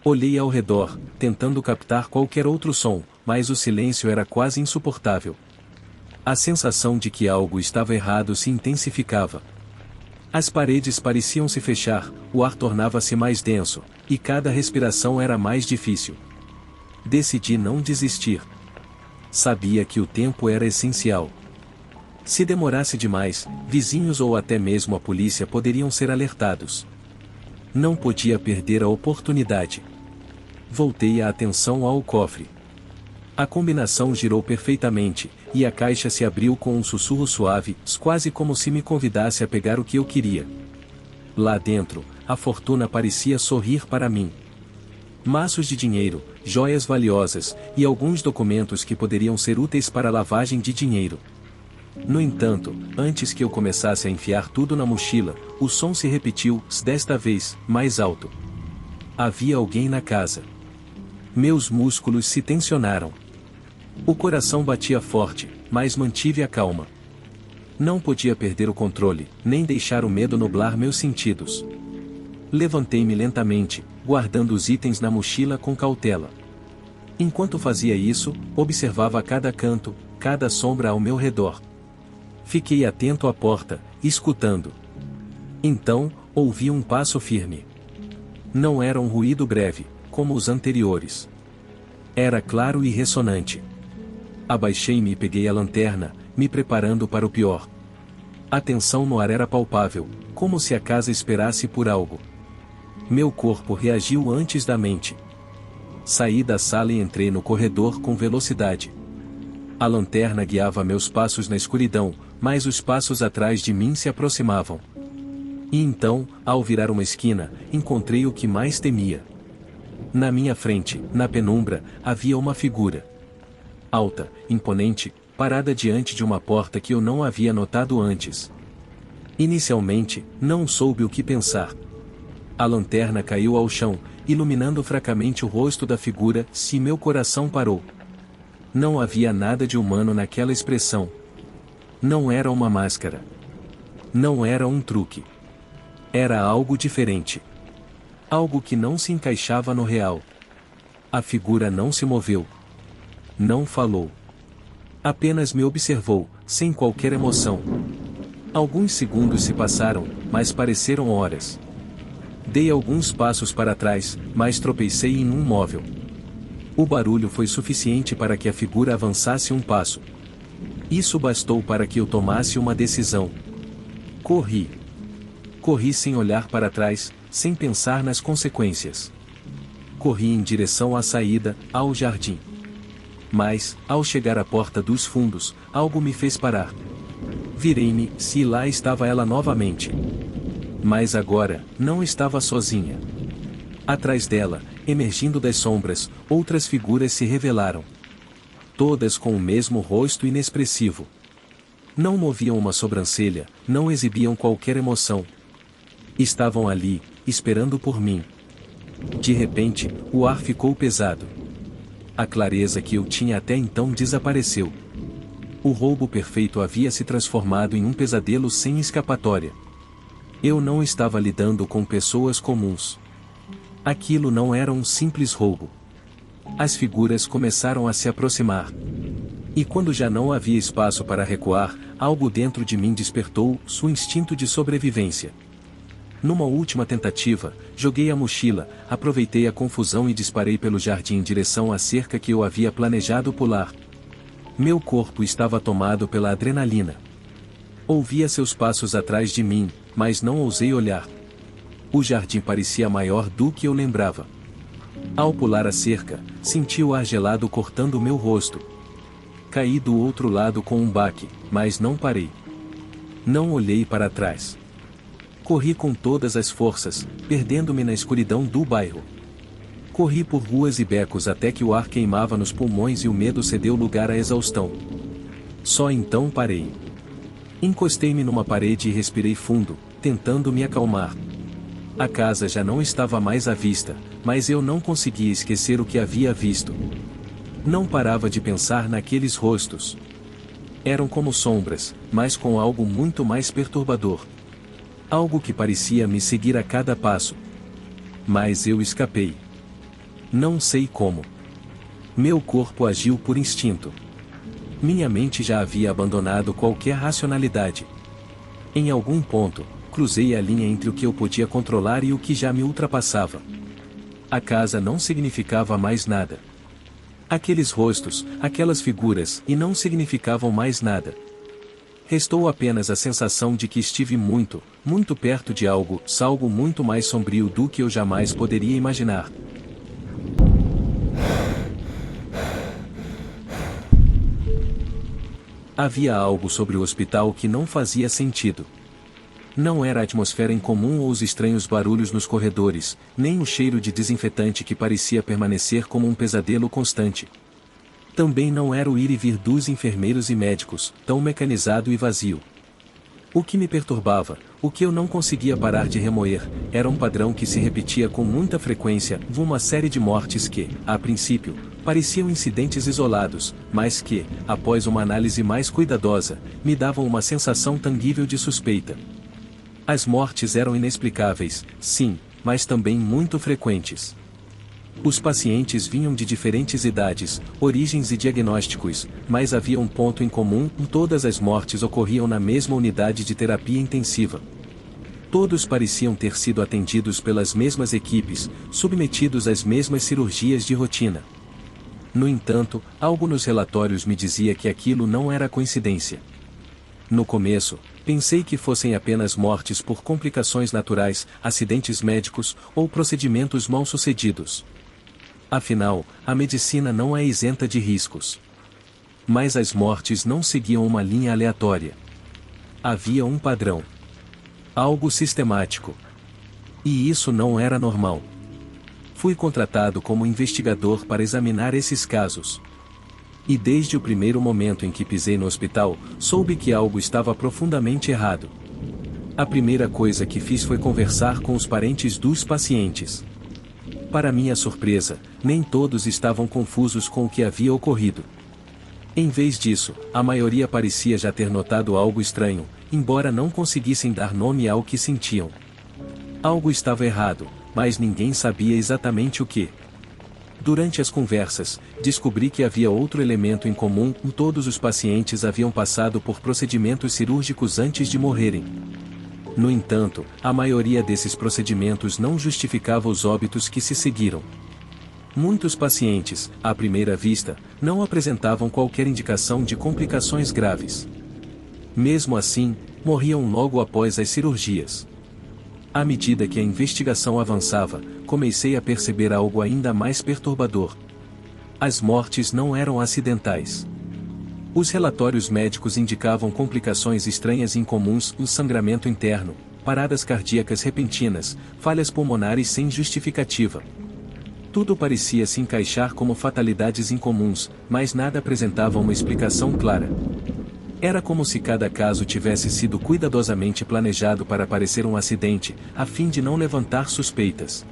Olhei ao redor, tentando captar qualquer outro som, mas o silêncio era quase insuportável. A sensação de que algo estava errado se intensificava. As paredes pareciam se fechar, o ar tornava-se mais denso, e cada respiração era mais difícil. Decidi não desistir. Sabia que o tempo era essencial. Se demorasse demais, vizinhos ou até mesmo a polícia poderiam ser alertados. Não podia perder a oportunidade. Voltei a atenção ao cofre. A combinação girou perfeitamente, e a caixa se abriu com um sussurro suave, quase como se me convidasse a pegar o que eu queria. Lá dentro, a fortuna parecia sorrir para mim. Maços de dinheiro, joias valiosas, e alguns documentos que poderiam ser úteis para a lavagem de dinheiro. No entanto, antes que eu começasse a enfiar tudo na mochila, o som se repetiu, desta vez, mais alto. Havia alguém na casa. Meus músculos se tensionaram. O coração batia forte, mas mantive a calma. Não podia perder o controle, nem deixar o medo nublar meus sentidos. Levantei-me lentamente, guardando os itens na mochila com cautela. Enquanto fazia isso, observava cada canto, cada sombra ao meu redor. Fiquei atento à porta, escutando. Então, ouvi um passo firme. Não era um ruído breve, como os anteriores. Era claro e ressonante. Abaixei-me e peguei a lanterna, me preparando para o pior. A tensão no ar era palpável, como se a casa esperasse por algo. Meu corpo reagiu antes da mente. Saí da sala e entrei no corredor com velocidade. A lanterna guiava meus passos na escuridão, mas os passos atrás de mim se aproximavam. E então, ao virar uma esquina, encontrei o que mais temia. Na minha frente, na penumbra, havia uma figura. Alta, imponente, parada diante de uma porta que eu não havia notado antes. Inicialmente, não soube o que pensar. A lanterna caiu ao chão, iluminando fracamente o rosto da figura, e meu coração parou. Não havia nada de humano naquela expressão. Não era uma máscara. Não era um truque. Era algo diferente. Algo que não se encaixava no real. A figura não se moveu. Não falou. Apenas me observou, sem qualquer emoção. Alguns segundos se passaram, mas pareceram horas. Dei alguns passos para trás, mas tropecei em um móvel. O barulho foi suficiente para que a figura avançasse um passo. Isso bastou para que eu tomasse uma decisão. Corri. Corri sem olhar para trás, sem pensar nas consequências. Corri em direção à saída, ao jardim. Mas, ao chegar à porta dos fundos, algo me fez parar. Virei-me, e lá estava ela novamente. Mas agora, não estava sozinha. Atrás dela, emergindo das sombras, outras figuras se revelaram. Todas com o mesmo rosto inexpressivo. Não moviam uma sobrancelha, não exibiam qualquer emoção. Estavam ali, esperando por mim. De repente, o ar ficou pesado. A clareza que eu tinha até então desapareceu. O roubo perfeito havia se transformado em um pesadelo sem escapatória. Eu não estava lidando com pessoas comuns. Aquilo não era um simples roubo. As figuras começaram a se aproximar. E quando já não havia espaço para recuar, algo dentro de mim despertou seu instinto de sobrevivência. Numa última tentativa, joguei a mochila, aproveitei a confusão e disparei pelo jardim em direção à cerca que eu havia planejado pular. Meu corpo estava tomado pela adrenalina. Ouvia seus passos atrás de mim, mas não ousei olhar. O jardim parecia maior do que eu lembrava. Ao pular a cerca, senti o ar gelado cortando meu rosto. Caí do outro lado com um baque, mas não parei. Não olhei para trás. Corri com todas as forças, perdendo-me na escuridão do bairro. Corri por ruas e becos até que o ar queimava nos pulmões e o medo cedeu lugar à exaustão. Só então parei. Encostei-me numa parede e respirei fundo, tentando me acalmar. A casa já não estava mais à vista, mas eu não conseguia esquecer o que havia visto. Não parava de pensar naqueles rostos. Eram como sombras, mas com algo muito mais perturbador. Algo que parecia me seguir a cada passo. Mas eu escapei. Não sei como. Meu corpo agiu por instinto. Minha mente já havia abandonado qualquer racionalidade. Em algum ponto, cruzei a linha entre o que eu podia controlar e o que já me ultrapassava. A casa não significava mais nada. Aqueles rostos, aquelas figuras, e não significavam mais nada. Restou apenas a sensação de que estive muito, muito perto de algo muito mais sombrio do que eu jamais poderia imaginar. Havia algo sobre o hospital que não fazia sentido. Não era a atmosfera incomum ou os estranhos barulhos nos corredores, nem o cheiro de desinfetante que parecia permanecer como um pesadelo constante. Também não era o ir e vir dos enfermeiros e médicos, tão mecanizado e vazio. O que me perturbava, o que eu não conseguia parar de remoer, era um padrão que se repetia com muita frequência, uma série de mortes que, a princípio, pareciam incidentes isolados, mas que, após uma análise mais cuidadosa, me davam uma sensação tangível de suspeita. As mortes eram inexplicáveis, sim, mas também muito frequentes. Os pacientes vinham de diferentes idades, origens e diagnósticos, mas havia um ponto em comum: todas as mortes ocorriam na mesma unidade de terapia intensiva. Todos pareciam ter sido atendidos pelas mesmas equipes, submetidos às mesmas cirurgias de rotina. No entanto, algo nos relatórios me dizia que aquilo não era coincidência. No começo, pensei que fossem apenas mortes por complicações naturais, acidentes médicos ou procedimentos mal-sucedidos. Afinal, a medicina não é isenta de riscos. Mas as mortes não seguiam uma linha aleatória. Havia um padrão. Algo sistemático. E isso não era normal. Fui contratado como investigador para examinar esses casos. E desde o primeiro momento em que pisei no hospital, soube que algo estava profundamente errado. A primeira coisa que fiz foi conversar com os parentes dos pacientes. Para minha surpresa, nem todos estavam confusos com o que havia ocorrido. Em vez disso, a maioria parecia já ter notado algo estranho, embora não conseguissem dar nome ao que sentiam. Algo estava errado, mas ninguém sabia exatamente o que. Durante as conversas, descobri que havia outro elemento em comum: todos os pacientes haviam passado por procedimentos cirúrgicos antes de morrerem. No entanto, a maioria desses procedimentos não justificava os óbitos que se seguiram. Muitos pacientes, à primeira vista, não apresentavam qualquer indicação de complicações graves. Mesmo assim, morriam logo após as cirurgias. À medida que a investigação avançava, comecei a perceber algo ainda mais perturbador. As mortes não eram acidentais. Os relatórios médicos indicavam complicações estranhas e incomuns: sangramento interno, paradas cardíacas repentinas, falhas pulmonares sem justificativa. Tudo parecia se encaixar como fatalidades incomuns, mas nada apresentava uma explicação clara. Era como se cada caso tivesse sido cuidadosamente planejado para parecer um acidente, a fim de não levantar suspeitas.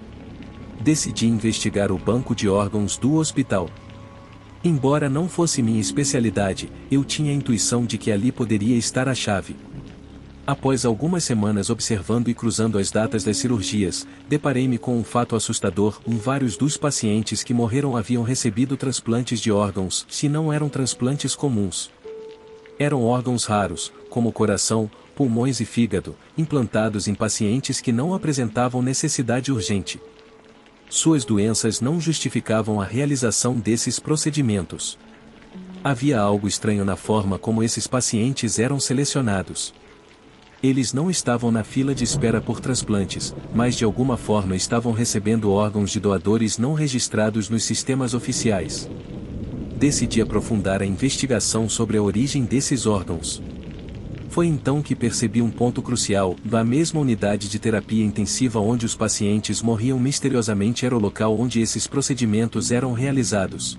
Decidi investigar o banco de órgãos do hospital. Embora não fosse minha especialidade, eu tinha a intuição de que ali poderia estar a chave. Após algumas semanas observando e cruzando as datas das cirurgias, deparei-me com um fato assustador: vários dos pacientes que morreram haviam recebido transplantes de órgãos, se não eram transplantes comuns. Eram órgãos raros, como coração, pulmões e fígado, implantados em pacientes que não apresentavam necessidade urgente. Suas doenças não justificavam a realização desses procedimentos. Havia algo estranho na forma como esses pacientes eram selecionados. Eles não estavam na fila de espera por transplantes, mas de alguma forma estavam recebendo órgãos de doadores não registrados nos sistemas oficiais. Decidi aprofundar a investigação sobre a origem desses órgãos. Foi então que percebi um ponto crucial: da mesma unidade de terapia intensiva onde os pacientes morriam misteriosamente era o local onde esses procedimentos eram realizados.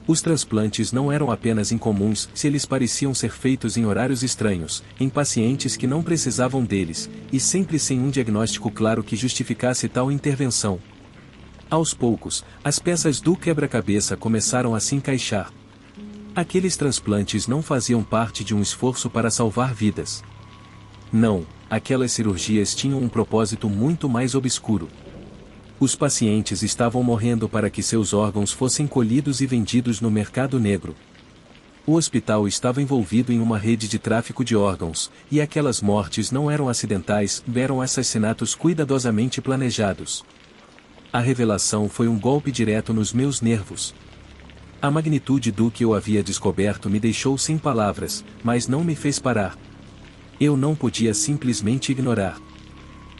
Os transplantes não eram apenas incomuns se eles pareciam ser feitos em horários estranhos, em pacientes que não precisavam deles, e sempre sem um diagnóstico claro que justificasse tal intervenção. Aos poucos, as peças do quebra-cabeça começaram a se encaixar. Aqueles transplantes não faziam parte de um esforço para salvar vidas. Não, aquelas cirurgias tinham um propósito muito mais obscuro. Os pacientes estavam morrendo para que seus órgãos fossem colhidos e vendidos no mercado negro. O hospital estava envolvido em uma rede de tráfico de órgãos, e aquelas mortes não eram acidentais, eram assassinatos cuidadosamente planejados. A revelação foi um golpe direto nos meus nervos. A magnitude do que eu havia descoberto me deixou sem palavras, mas não me fez parar. Eu não podia simplesmente ignorar.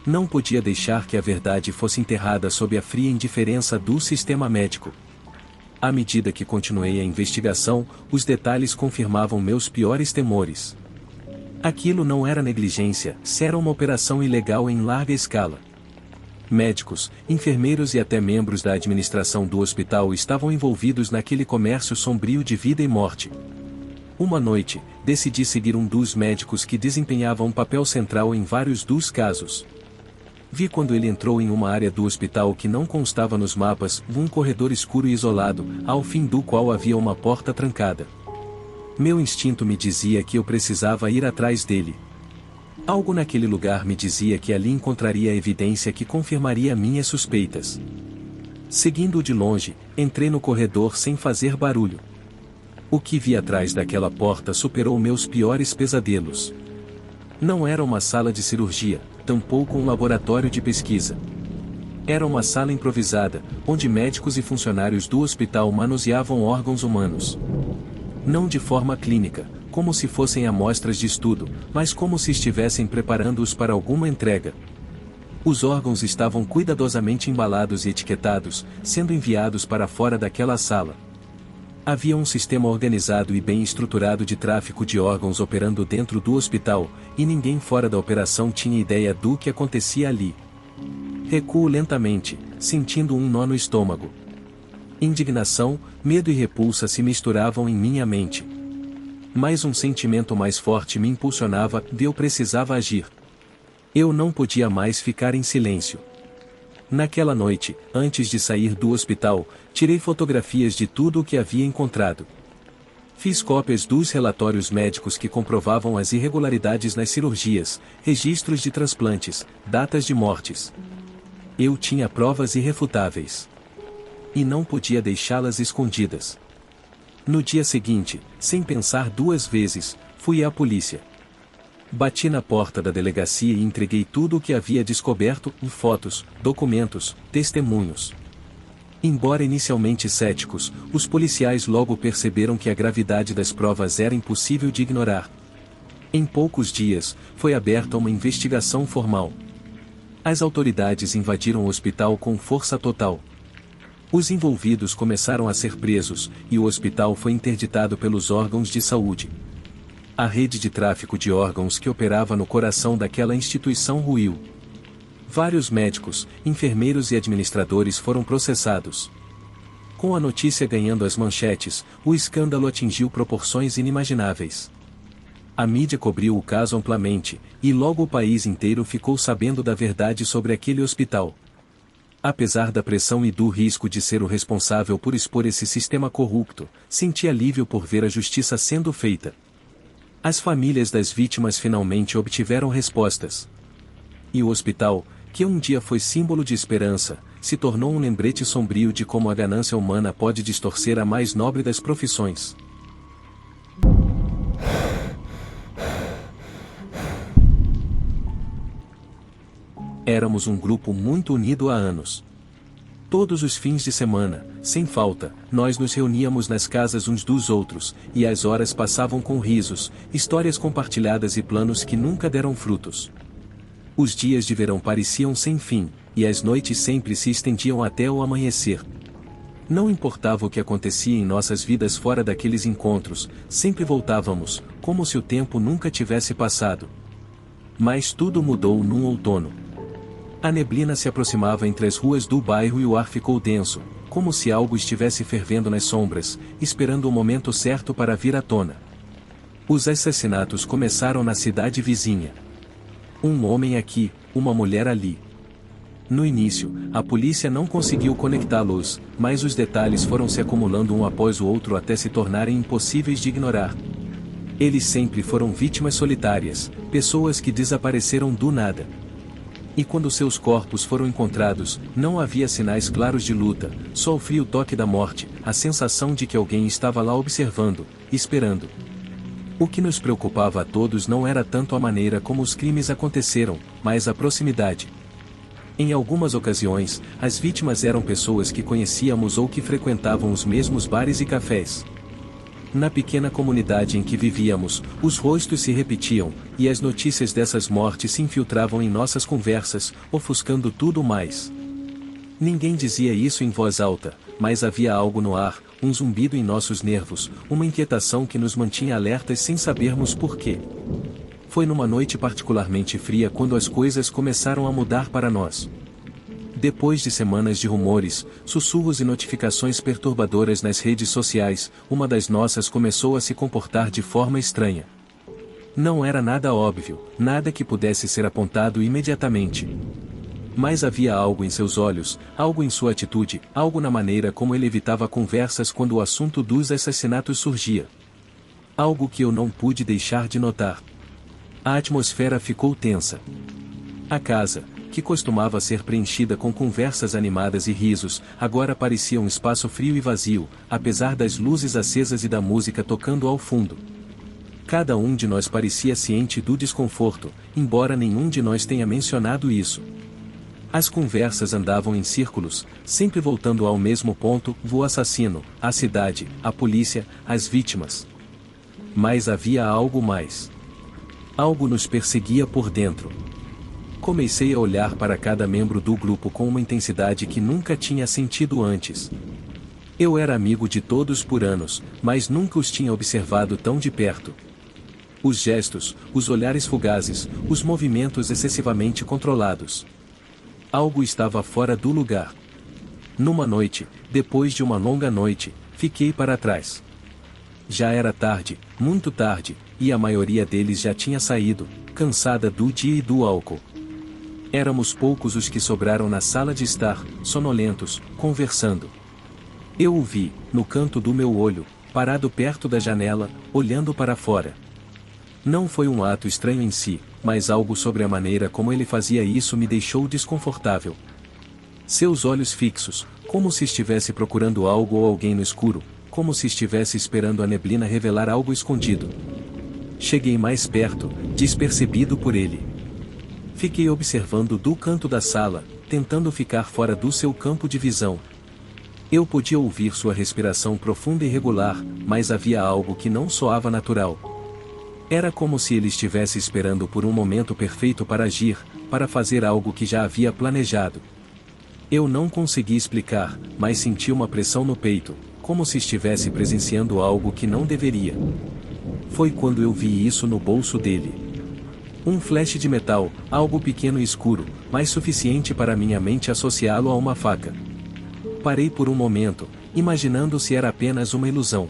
Não podia deixar que a verdade fosse enterrada sob a fria indiferença do sistema médico. À medida que continuei a investigação, os detalhes confirmavam meus piores temores. Aquilo não era negligência, era uma operação ilegal em larga escala. Médicos, enfermeiros e até membros da administração do hospital estavam envolvidos naquele comércio sombrio de vida e morte. Uma noite, decidi seguir um dos médicos que desempenhava um papel central em vários dos casos. Vi quando ele entrou em uma área do hospital que não constava nos mapas, um corredor escuro e isolado, ao fim do qual havia uma porta trancada. Meu instinto me dizia que eu precisava ir atrás dele. Algo naquele lugar me dizia que ali encontraria a evidência que confirmaria minhas suspeitas. Seguindo-o de longe, entrei no corredor sem fazer barulho. O que vi atrás daquela porta superou meus piores pesadelos. Não era uma sala de cirurgia, tampouco um laboratório de pesquisa. Era uma sala improvisada, onde médicos e funcionários do hospital manuseavam órgãos humanos. Não de forma clínica, como se fossem amostras de estudo, mas como se estivessem preparando-os para alguma entrega. Os órgãos estavam cuidadosamente embalados e etiquetados, sendo enviados para fora daquela sala. Havia um sistema organizado e bem estruturado de tráfico de órgãos operando dentro do hospital, e ninguém fora da operação tinha ideia do que acontecia ali. Recuo lentamente, sentindo um nó no estômago. Indignação, medo e repulsa se misturavam em minha mente. Mas um sentimento mais forte me impulsionava, eu precisava agir. Eu não podia mais ficar em silêncio. Naquela noite, antes de sair do hospital, tirei fotografias de tudo o que havia encontrado. Fiz cópias dos relatórios médicos que comprovavam as irregularidades nas cirurgias, registros de transplantes, datas de mortes. Eu tinha provas irrefutáveis. E não podia deixá-las escondidas. No dia seguinte, sem pensar duas vezes, fui à polícia. Bati na porta da delegacia e entreguei tudo o que havia descoberto, fotos, documentos, testemunhos. Embora inicialmente céticos, os policiais logo perceberam que a gravidade das provas era impossível de ignorar. Em poucos dias, foi aberta uma investigação formal. As autoridades invadiram o hospital com força total. Os envolvidos começaram a ser presos, e o hospital foi interditado pelos órgãos de saúde. A rede de tráfico de órgãos que operava no coração daquela instituição ruiu. Vários médicos, enfermeiros e administradores foram processados. Com a notícia ganhando as manchetes, o escândalo atingiu proporções inimagináveis. A mídia cobriu o caso amplamente, e logo o país inteiro ficou sabendo da verdade sobre aquele hospital. Apesar da pressão e do risco de ser o responsável por expor esse sistema corrupto, senti alívio por ver a justiça sendo feita. As famílias das vítimas finalmente obtiveram respostas. E o hospital, que um dia foi símbolo de esperança, se tornou um lembrete sombrio de como a ganância humana pode distorcer a mais nobre das profissões. Éramos um grupo muito unido há anos. Todos os fins de semana, sem falta, nós nos reuníamos nas casas uns dos outros, e as horas passavam com risos, histórias compartilhadas e planos que nunca deram frutos. Os dias de verão pareciam sem fim, e as noites sempre se estendiam até o amanhecer. Não importava o que acontecia em nossas vidas fora daqueles encontros, sempre voltávamos, como se o tempo nunca tivesse passado. Mas tudo mudou num outono. A neblina se aproximava entre as ruas do bairro e o ar ficou denso, como se algo estivesse fervendo nas sombras, esperando o momento certo para vir à tona. Os assassinatos começaram na cidade vizinha. Um homem aqui, uma mulher ali. No início, a polícia não conseguiu conectá-los, mas os detalhes foram se acumulando um após o outro até se tornarem impossíveis de ignorar. Eles sempre foram vítimas solitárias, pessoas que desapareceram do nada. E quando seus corpos foram encontrados, não havia sinais claros de luta, só o frio toque da morte, a sensação de que alguém estava lá observando, esperando. O que nos preocupava a todos não era tanto a maneira como os crimes aconteceram, mas a proximidade. Em algumas ocasiões, as vítimas eram pessoas que conhecíamos ou que frequentavam os mesmos bares e cafés. Na pequena comunidade em que vivíamos, os rostos se repetiam, e as notícias dessas mortes se infiltravam em nossas conversas, ofuscando tudo mais. Ninguém dizia isso em voz alta, mas havia algo no ar, um zumbido em nossos nervos, uma inquietação que nos mantinha alertas sem sabermos por quê. Foi numa noite particularmente fria quando as coisas começaram a mudar para nós. Depois de semanas de rumores, sussurros e notificações perturbadoras nas redes sociais, uma das nossas começou a se comportar de forma estranha. Não era nada óbvio, nada que pudesse ser apontado imediatamente. Mas havia algo em seus olhos, algo em sua atitude, algo na maneira como ele evitava conversas quando o assunto dos assassinatos surgia. Algo que eu não pude deixar de notar. A atmosfera ficou tensa. A casa, que costumava ser preenchida com conversas animadas e risos, agora parecia um espaço frio e vazio, apesar das luzes acesas e da música tocando ao fundo. Cada um de nós parecia ciente do desconforto, embora nenhum de nós tenha mencionado isso. As conversas andavam em círculos, sempre voltando ao mesmo ponto: o assassino, a cidade, a polícia, as vítimas. Mas havia algo mais. Algo nos perseguia por dentro. Comecei a olhar para cada membro do grupo com uma intensidade que nunca tinha sentido antes. Eu era amigo de todos por anos, mas nunca os tinha observado tão de perto. Os gestos, os olhares fugazes, os movimentos excessivamente controlados. Algo estava fora do lugar. Numa noite, depois de uma longa noite, fiquei para trás. Já era tarde, muito tarde, e a maioria deles já tinha saído, cansada do dia e do álcool. Éramos poucos os que sobraram na sala de estar, sonolentos, conversando. Eu o vi, no canto do meu olho, parado perto da janela, olhando para fora. Não foi um ato estranho em si, mas algo sobre a maneira como ele fazia isso me deixou desconfortável. Seus olhos fixos, como se estivesse procurando algo ou alguém no escuro, como se estivesse esperando a neblina revelar algo escondido. Cheguei mais perto, despercebido por ele. Fiquei observando do canto da sala, tentando ficar fora do seu campo de visão. Eu podia ouvir sua respiração profunda e regular, mas havia algo que não soava natural. Era como se ele estivesse esperando por um momento perfeito para agir, para fazer algo que já havia planejado. Eu não consegui explicar, mas senti uma pressão no peito, como se estivesse presenciando algo que não deveria. Foi quando eu vi isso no bolso dele. Um flash de metal, algo pequeno e escuro, mas suficiente para minha mente associá-lo a uma faca. Parei por um momento, imaginando se era apenas uma ilusão.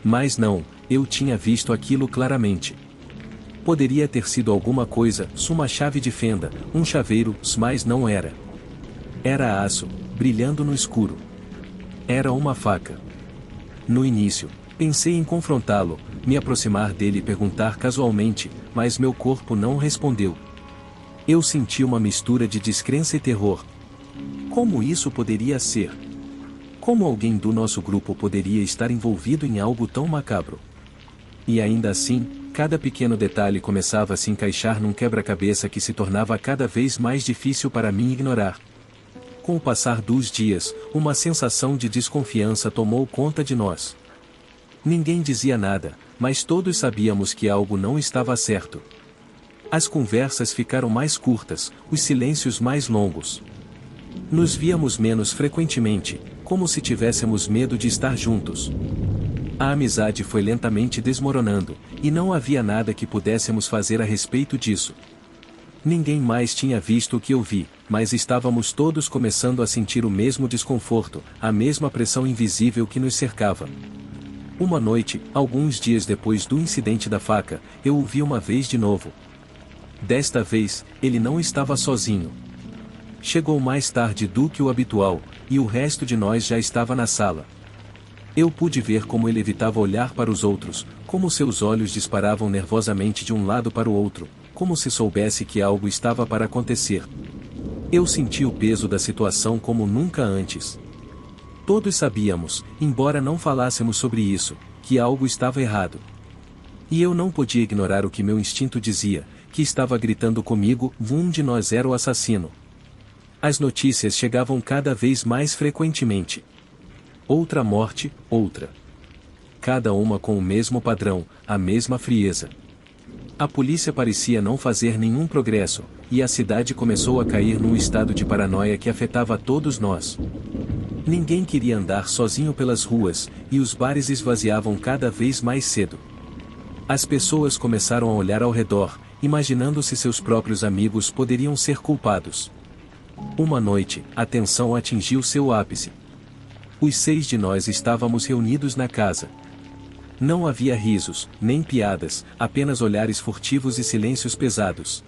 Mas não, eu tinha visto aquilo claramente. Poderia ter sido alguma coisa, uma chave de fenda, um chaveiro, mas não era. Era aço, brilhando no escuro. Era uma faca. No início, pensei em confrontá-lo, me aproximar dele e perguntar casualmente, mas meu corpo não respondeu. Eu senti uma mistura de descrença e terror. Como isso poderia ser? Como alguém do nosso grupo poderia estar envolvido em algo tão macabro? E ainda assim, cada pequeno detalhe começava a se encaixar num quebra-cabeça que se tornava cada vez mais difícil para mim ignorar. Com o passar dos dias, uma sensação de desconfiança tomou conta de nós. Ninguém dizia nada, mas todos sabíamos que algo não estava certo. As conversas ficaram mais curtas, os silêncios mais longos. Nos víamos menos frequentemente, como se tivéssemos medo de estar juntos. A amizade foi lentamente desmoronando, e não havia nada que pudéssemos fazer a respeito disso. Ninguém mais tinha visto o que eu vi, mas estávamos todos começando a sentir o mesmo desconforto, a mesma pressão invisível que nos cercava. Uma noite, alguns dias depois do incidente da faca, eu o vi uma vez de novo. Desta vez, ele não estava sozinho. Chegou mais tarde do que o habitual, e o resto de nós já estava na sala. Eu pude ver como ele evitava olhar para os outros, como seus olhos disparavam nervosamente de um lado para o outro, como se soubesse que algo estava para acontecer. Eu senti o peso da situação como nunca antes. Todos sabíamos, embora não falássemos sobre isso, que algo estava errado. E eu não podia ignorar o que meu instinto dizia, que estava gritando comigo: um de nós era o assassino. As notícias chegavam cada vez mais frequentemente. Outra morte, outra. Cada uma com o mesmo padrão, a mesma frieza. A polícia parecia não fazer nenhum progresso, e a cidade começou a cair num estado de paranoia que afetava todos nós. Ninguém queria andar sozinho pelas ruas, e os bares esvaziavam cada vez mais cedo. As pessoas começaram a olhar ao redor, imaginando se seus próprios amigos poderiam ser culpados. Uma noite, a tensão atingiu seu ápice. Os 6 de nós estávamos reunidos na casa. Não havia risos, nem piadas, apenas olhares furtivos e silêncios pesados.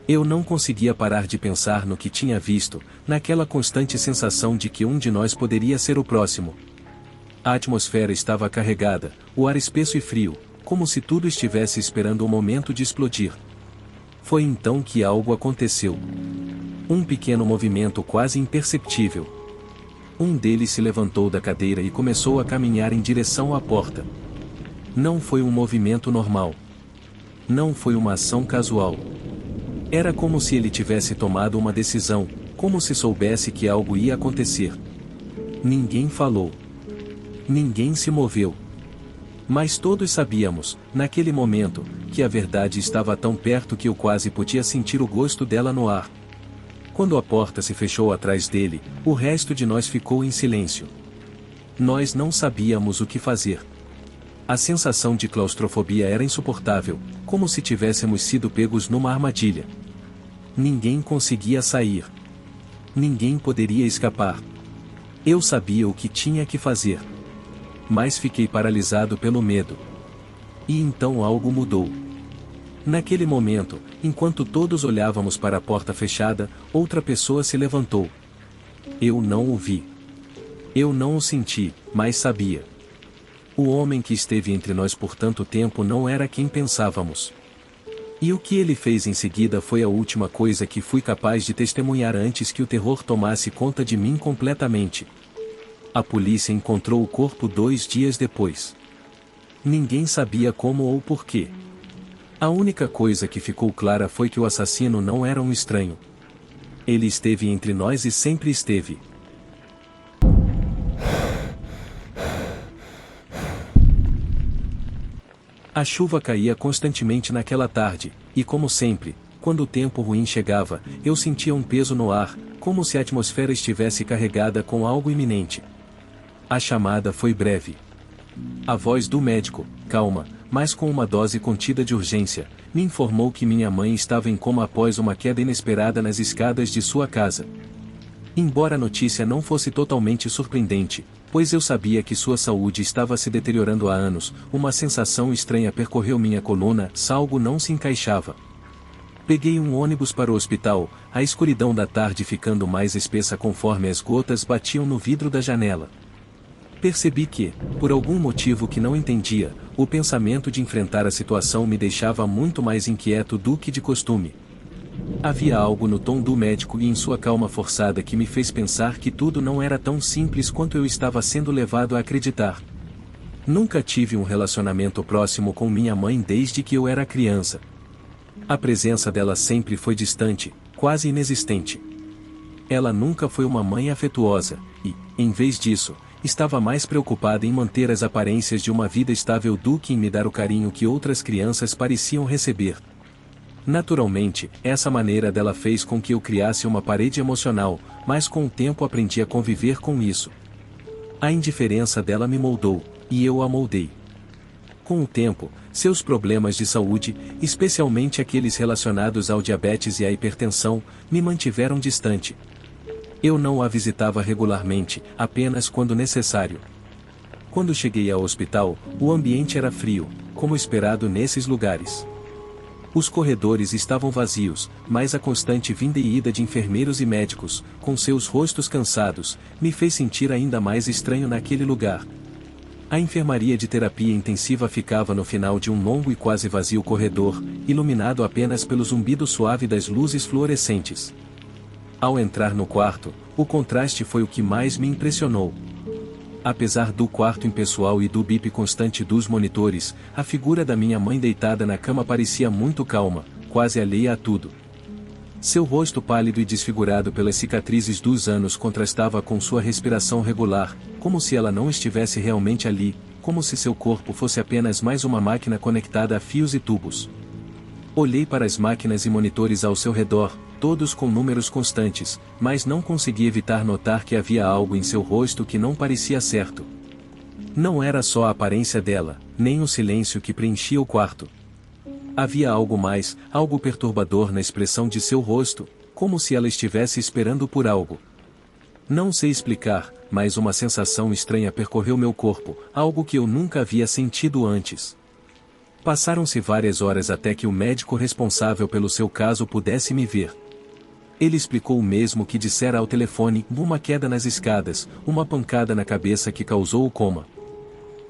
Eu não conseguia parar de pensar no que tinha visto, naquela constante sensação de que um de nós poderia ser o próximo. A atmosfera estava carregada, o ar espesso e frio, como se tudo estivesse esperando o momento de explodir. Foi então que algo aconteceu. Um pequeno movimento quase imperceptível. Um deles se levantou da cadeira e começou a caminhar em direção à porta. Não foi um movimento normal. Não foi uma ação casual. Era como se ele tivesse tomado uma decisão, como se soubesse que algo ia acontecer. Ninguém falou. Ninguém se moveu. Mas todos sabíamos, naquele momento, que a verdade estava tão perto que eu quase podia sentir o gosto dela no ar. Quando a porta se fechou atrás dele, o resto de nós ficou em silêncio. Nós não sabíamos o que fazer. A sensação de claustrofobia era insuportável, como se tivéssemos sido pegos numa armadilha. Ninguém conseguia sair. Ninguém poderia escapar. Eu sabia o que tinha que fazer. Mas fiquei paralisado pelo medo. E então algo mudou. Naquele momento, enquanto todos olhávamos para a porta fechada, outra pessoa se levantou. Eu não o vi. Eu não o senti, mas sabia. O homem que esteve entre nós por tanto tempo não era quem pensávamos. E o que ele fez em seguida foi a última coisa que fui capaz de testemunhar antes que o terror tomasse conta de mim completamente. A polícia encontrou o corpo 2 dias depois. Ninguém sabia como ou porquê. A única coisa que ficou clara foi que o assassino não era um estranho. Ele esteve entre nós e sempre esteve. A chuva caía constantemente naquela tarde, e como sempre, quando o tempo ruim chegava, eu sentia um peso no ar, como se a atmosfera estivesse carregada com algo iminente. A chamada foi breve. A voz do médico, calma, mas com uma dose contida de urgência, me informou que minha mãe estava em coma após uma queda inesperada nas escadas de sua casa. Embora a notícia não fosse totalmente surpreendente, pois eu sabia que sua saúde estava se deteriorando há anos, uma sensação estranha percorreu minha coluna, algo não se encaixava. Peguei um ônibus para o hospital, a escuridão da tarde ficando mais espessa conforme as gotas batiam no vidro da janela. Percebi que, por algum motivo que não entendia, o pensamento de enfrentar a situação me deixava muito mais inquieto do que de costume. Havia algo no tom do médico e em sua calma forçada que me fez pensar que tudo não era tão simples quanto eu estava sendo levado a acreditar. Nunca tive um relacionamento próximo com minha mãe desde que eu era criança. A presença dela sempre foi distante, quase inexistente. Ela nunca foi uma mãe afetuosa, e, em vez disso, estava mais preocupada em manter as aparências de uma vida estável do que em me dar o carinho que outras crianças pareciam receber. Naturalmente, essa maneira dela fez com que eu criasse uma parede emocional, mas com o tempo aprendi a conviver com isso. A indiferença dela me moldou, e eu a moldei. Com o tempo, seus problemas de saúde, especialmente aqueles relacionados ao diabetes e à hipertensão, me mantiveram distante. Eu não a visitava regularmente, apenas quando necessário. Quando cheguei ao hospital, o ambiente era frio, como esperado nesses lugares. Os corredores estavam vazios, mas a constante vinda e ida de enfermeiros e médicos, com seus rostos cansados, me fez sentir ainda mais estranho naquele lugar. A enfermaria de terapia intensiva ficava no final de um longo e quase vazio corredor, iluminado apenas pelo zumbido suave das luzes fluorescentes. Ao entrar no quarto, o contraste foi o que mais me impressionou. Apesar do quarto impessoal e do bip constante dos monitores, a figura da minha mãe deitada na cama parecia muito calma, quase alheia a tudo. Seu rosto pálido e desfigurado pelas cicatrizes dos anos contrastava com sua respiração regular, como se ela não estivesse realmente ali, como se seu corpo fosse apenas mais uma máquina conectada a fios e tubos. Olhei para as máquinas e monitores ao seu redor, todos com números constantes, mas não consegui evitar notar que havia algo em seu rosto que não parecia certo. Não era só a aparência dela, nem o silêncio que preenchia o quarto. Havia algo mais, algo perturbador na expressão de seu rosto, como se ela estivesse esperando por algo. Não sei explicar, mas uma sensação estranha percorreu meu corpo, algo que eu nunca havia sentido antes. Passaram-se várias horas até que o médico responsável pelo seu caso pudesse me ver. Ele explicou o mesmo que dissera ao telefone: uma queda nas escadas, uma pancada na cabeça que causou o coma.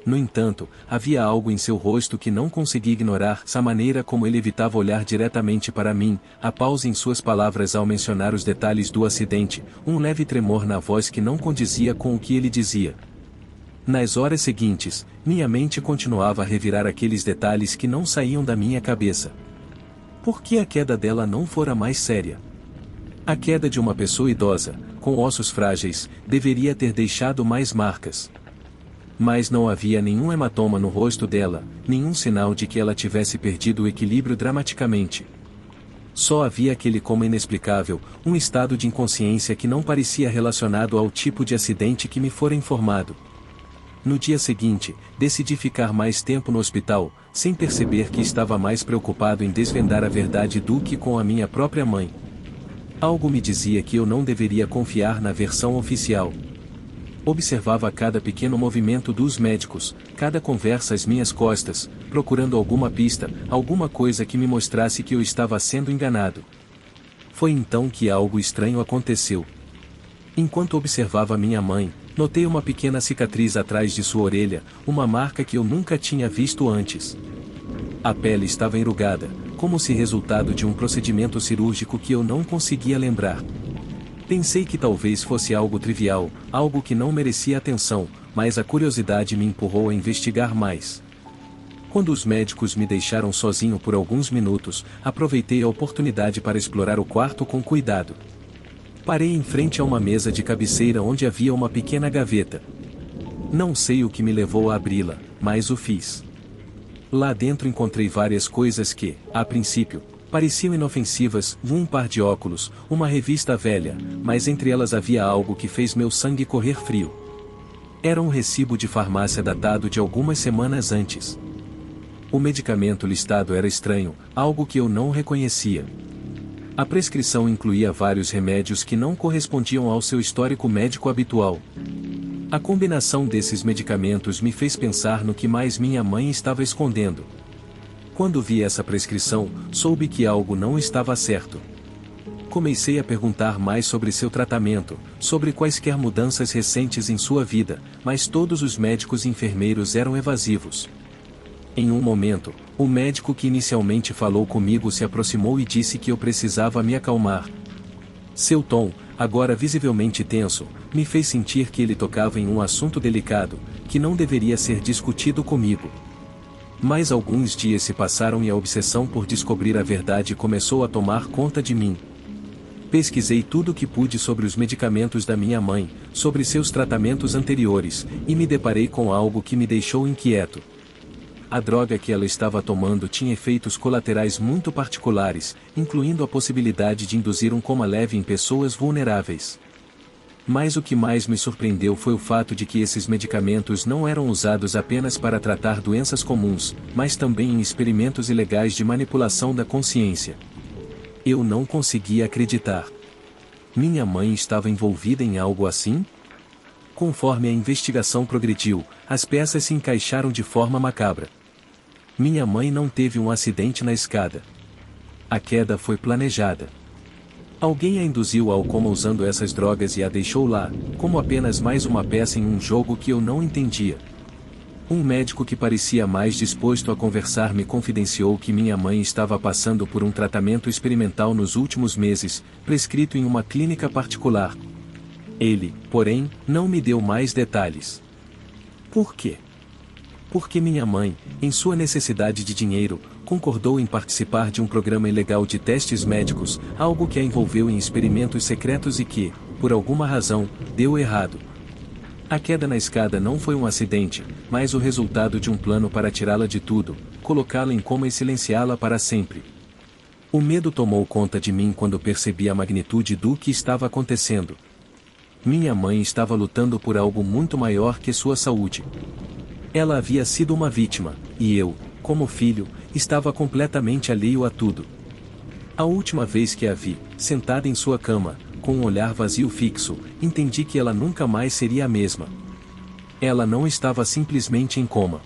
No entanto, havia algo em seu rosto que não consegui ignorar, a maneira como ele evitava olhar diretamente para mim, a pausa em suas palavras ao mencionar os detalhes do acidente, um leve tremor na voz que não condizia com o que ele dizia. Nas horas seguintes, minha mente continuava a revirar aqueles detalhes que não saíam da minha cabeça. Por que a queda dela não fora mais séria? A queda de uma pessoa idosa, com ossos frágeis, deveria ter deixado mais marcas. Mas não havia nenhum hematoma no rosto dela, nenhum sinal de que ela tivesse perdido o equilíbrio dramaticamente. Só havia aquele coma inexplicável, um estado de inconsciência que não parecia relacionado ao tipo de acidente que me fora informado. No dia seguinte, decidi ficar mais tempo no hospital, sem perceber que estava mais preocupado em desvendar a verdade do que com a minha própria mãe. Algo me dizia que eu não deveria confiar na versão oficial. Observava cada pequeno movimento dos médicos, cada conversa às minhas costas, procurando alguma pista, alguma coisa que me mostrasse que eu estava sendo enganado. Foi então que algo estranho aconteceu. Enquanto observava minha mãe, notei uma pequena cicatriz atrás de sua orelha, uma marca que eu nunca tinha visto antes. A pele estava enrugada, como se resultado de um procedimento cirúrgico que eu não conseguia lembrar. Pensei que talvez fosse algo trivial, algo que não merecia atenção, mas a curiosidade me empurrou a investigar mais. Quando os médicos me deixaram sozinho por alguns minutos, aproveitei a oportunidade para explorar o quarto com cuidado. Parei em frente a uma mesa de cabeceira onde havia uma pequena gaveta. Não sei o que me levou a abri-la, mas o fiz. Lá dentro encontrei várias coisas que, a princípio, pareciam inofensivas, um par de óculos, uma revista velha, mas entre elas havia algo que fez meu sangue correr frio. Era um recibo de farmácia datado de algumas semanas antes. O medicamento listado era estranho, algo que eu não reconhecia. A prescrição incluía vários remédios que não correspondiam ao seu histórico médico habitual. A combinação desses medicamentos me fez pensar no que mais minha mãe estava escondendo. Quando vi essa prescrição, soube que algo não estava certo. Comecei a perguntar mais sobre seu tratamento, sobre quaisquer mudanças recentes em sua vida, mas todos os médicos e enfermeiros eram evasivos. Em um momento, o médico que inicialmente falou comigo se aproximou e disse que eu precisava me acalmar. Seu tom, agora visivelmente tenso, me fez sentir que ele tocava em um assunto delicado, que não deveria ser discutido comigo. Mas alguns dias se passaram e a obsessão por descobrir a verdade começou a tomar conta de mim. Pesquisei tudo o que pude sobre os medicamentos da minha mãe, sobre seus tratamentos anteriores, e me deparei com algo que me deixou inquieto. A droga que ela estava tomando tinha efeitos colaterais muito particulares, incluindo a possibilidade de induzir um coma leve em pessoas vulneráveis. Mas o que mais me surpreendeu foi o fato de que esses medicamentos não eram usados apenas para tratar doenças comuns, mas também em experimentos ilegais de manipulação da consciência. Eu não conseguia acreditar. Minha mãe estava envolvida em algo assim? Conforme a investigação progrediu, as peças se encaixaram de forma macabra. Minha mãe não teve um acidente na escada. A queda foi planejada. Alguém a induziu ao coma usando essas drogas e a deixou lá, como apenas mais uma peça em um jogo que eu não entendia. Um médico que parecia mais disposto a conversar me confidenciou que minha mãe estava passando por um tratamento experimental nos últimos meses, prescrito em uma clínica particular. Ele, porém, não me deu mais detalhes. Por quê? Porque minha mãe, em sua necessidade de dinheiro, concordou em participar de um programa ilegal de testes médicos, algo que a envolveu em experimentos secretos e que, por alguma razão, deu errado. A queda na escada não foi um acidente, mas o resultado de um plano para tirá-la de tudo, colocá-la em coma e silenciá-la para sempre. O medo tomou conta de mim quando percebi a magnitude do que estava acontecendo. Minha mãe estava lutando por algo muito maior que sua saúde. Ela havia sido uma vítima, e eu, como filho, estava completamente alheio a tudo. A última vez que a vi, sentada em sua cama, com um olhar vazio fixo, entendi que ela nunca mais seria a mesma. Ela não estava simplesmente em coma.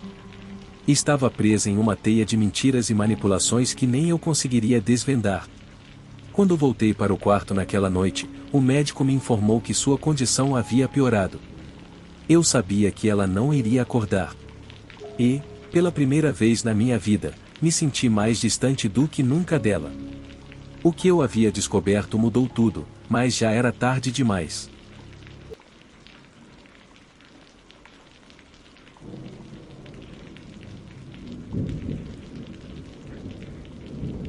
Estava presa em uma teia de mentiras e manipulações que nem eu conseguiria desvendar. Quando voltei para o quarto naquela noite, o médico me informou que sua condição havia piorado. Eu sabia que ela não iria acordar. E, pela primeira vez na minha vida, me senti mais distante do que nunca dela. O que eu havia descoberto mudou tudo, mas já era tarde demais.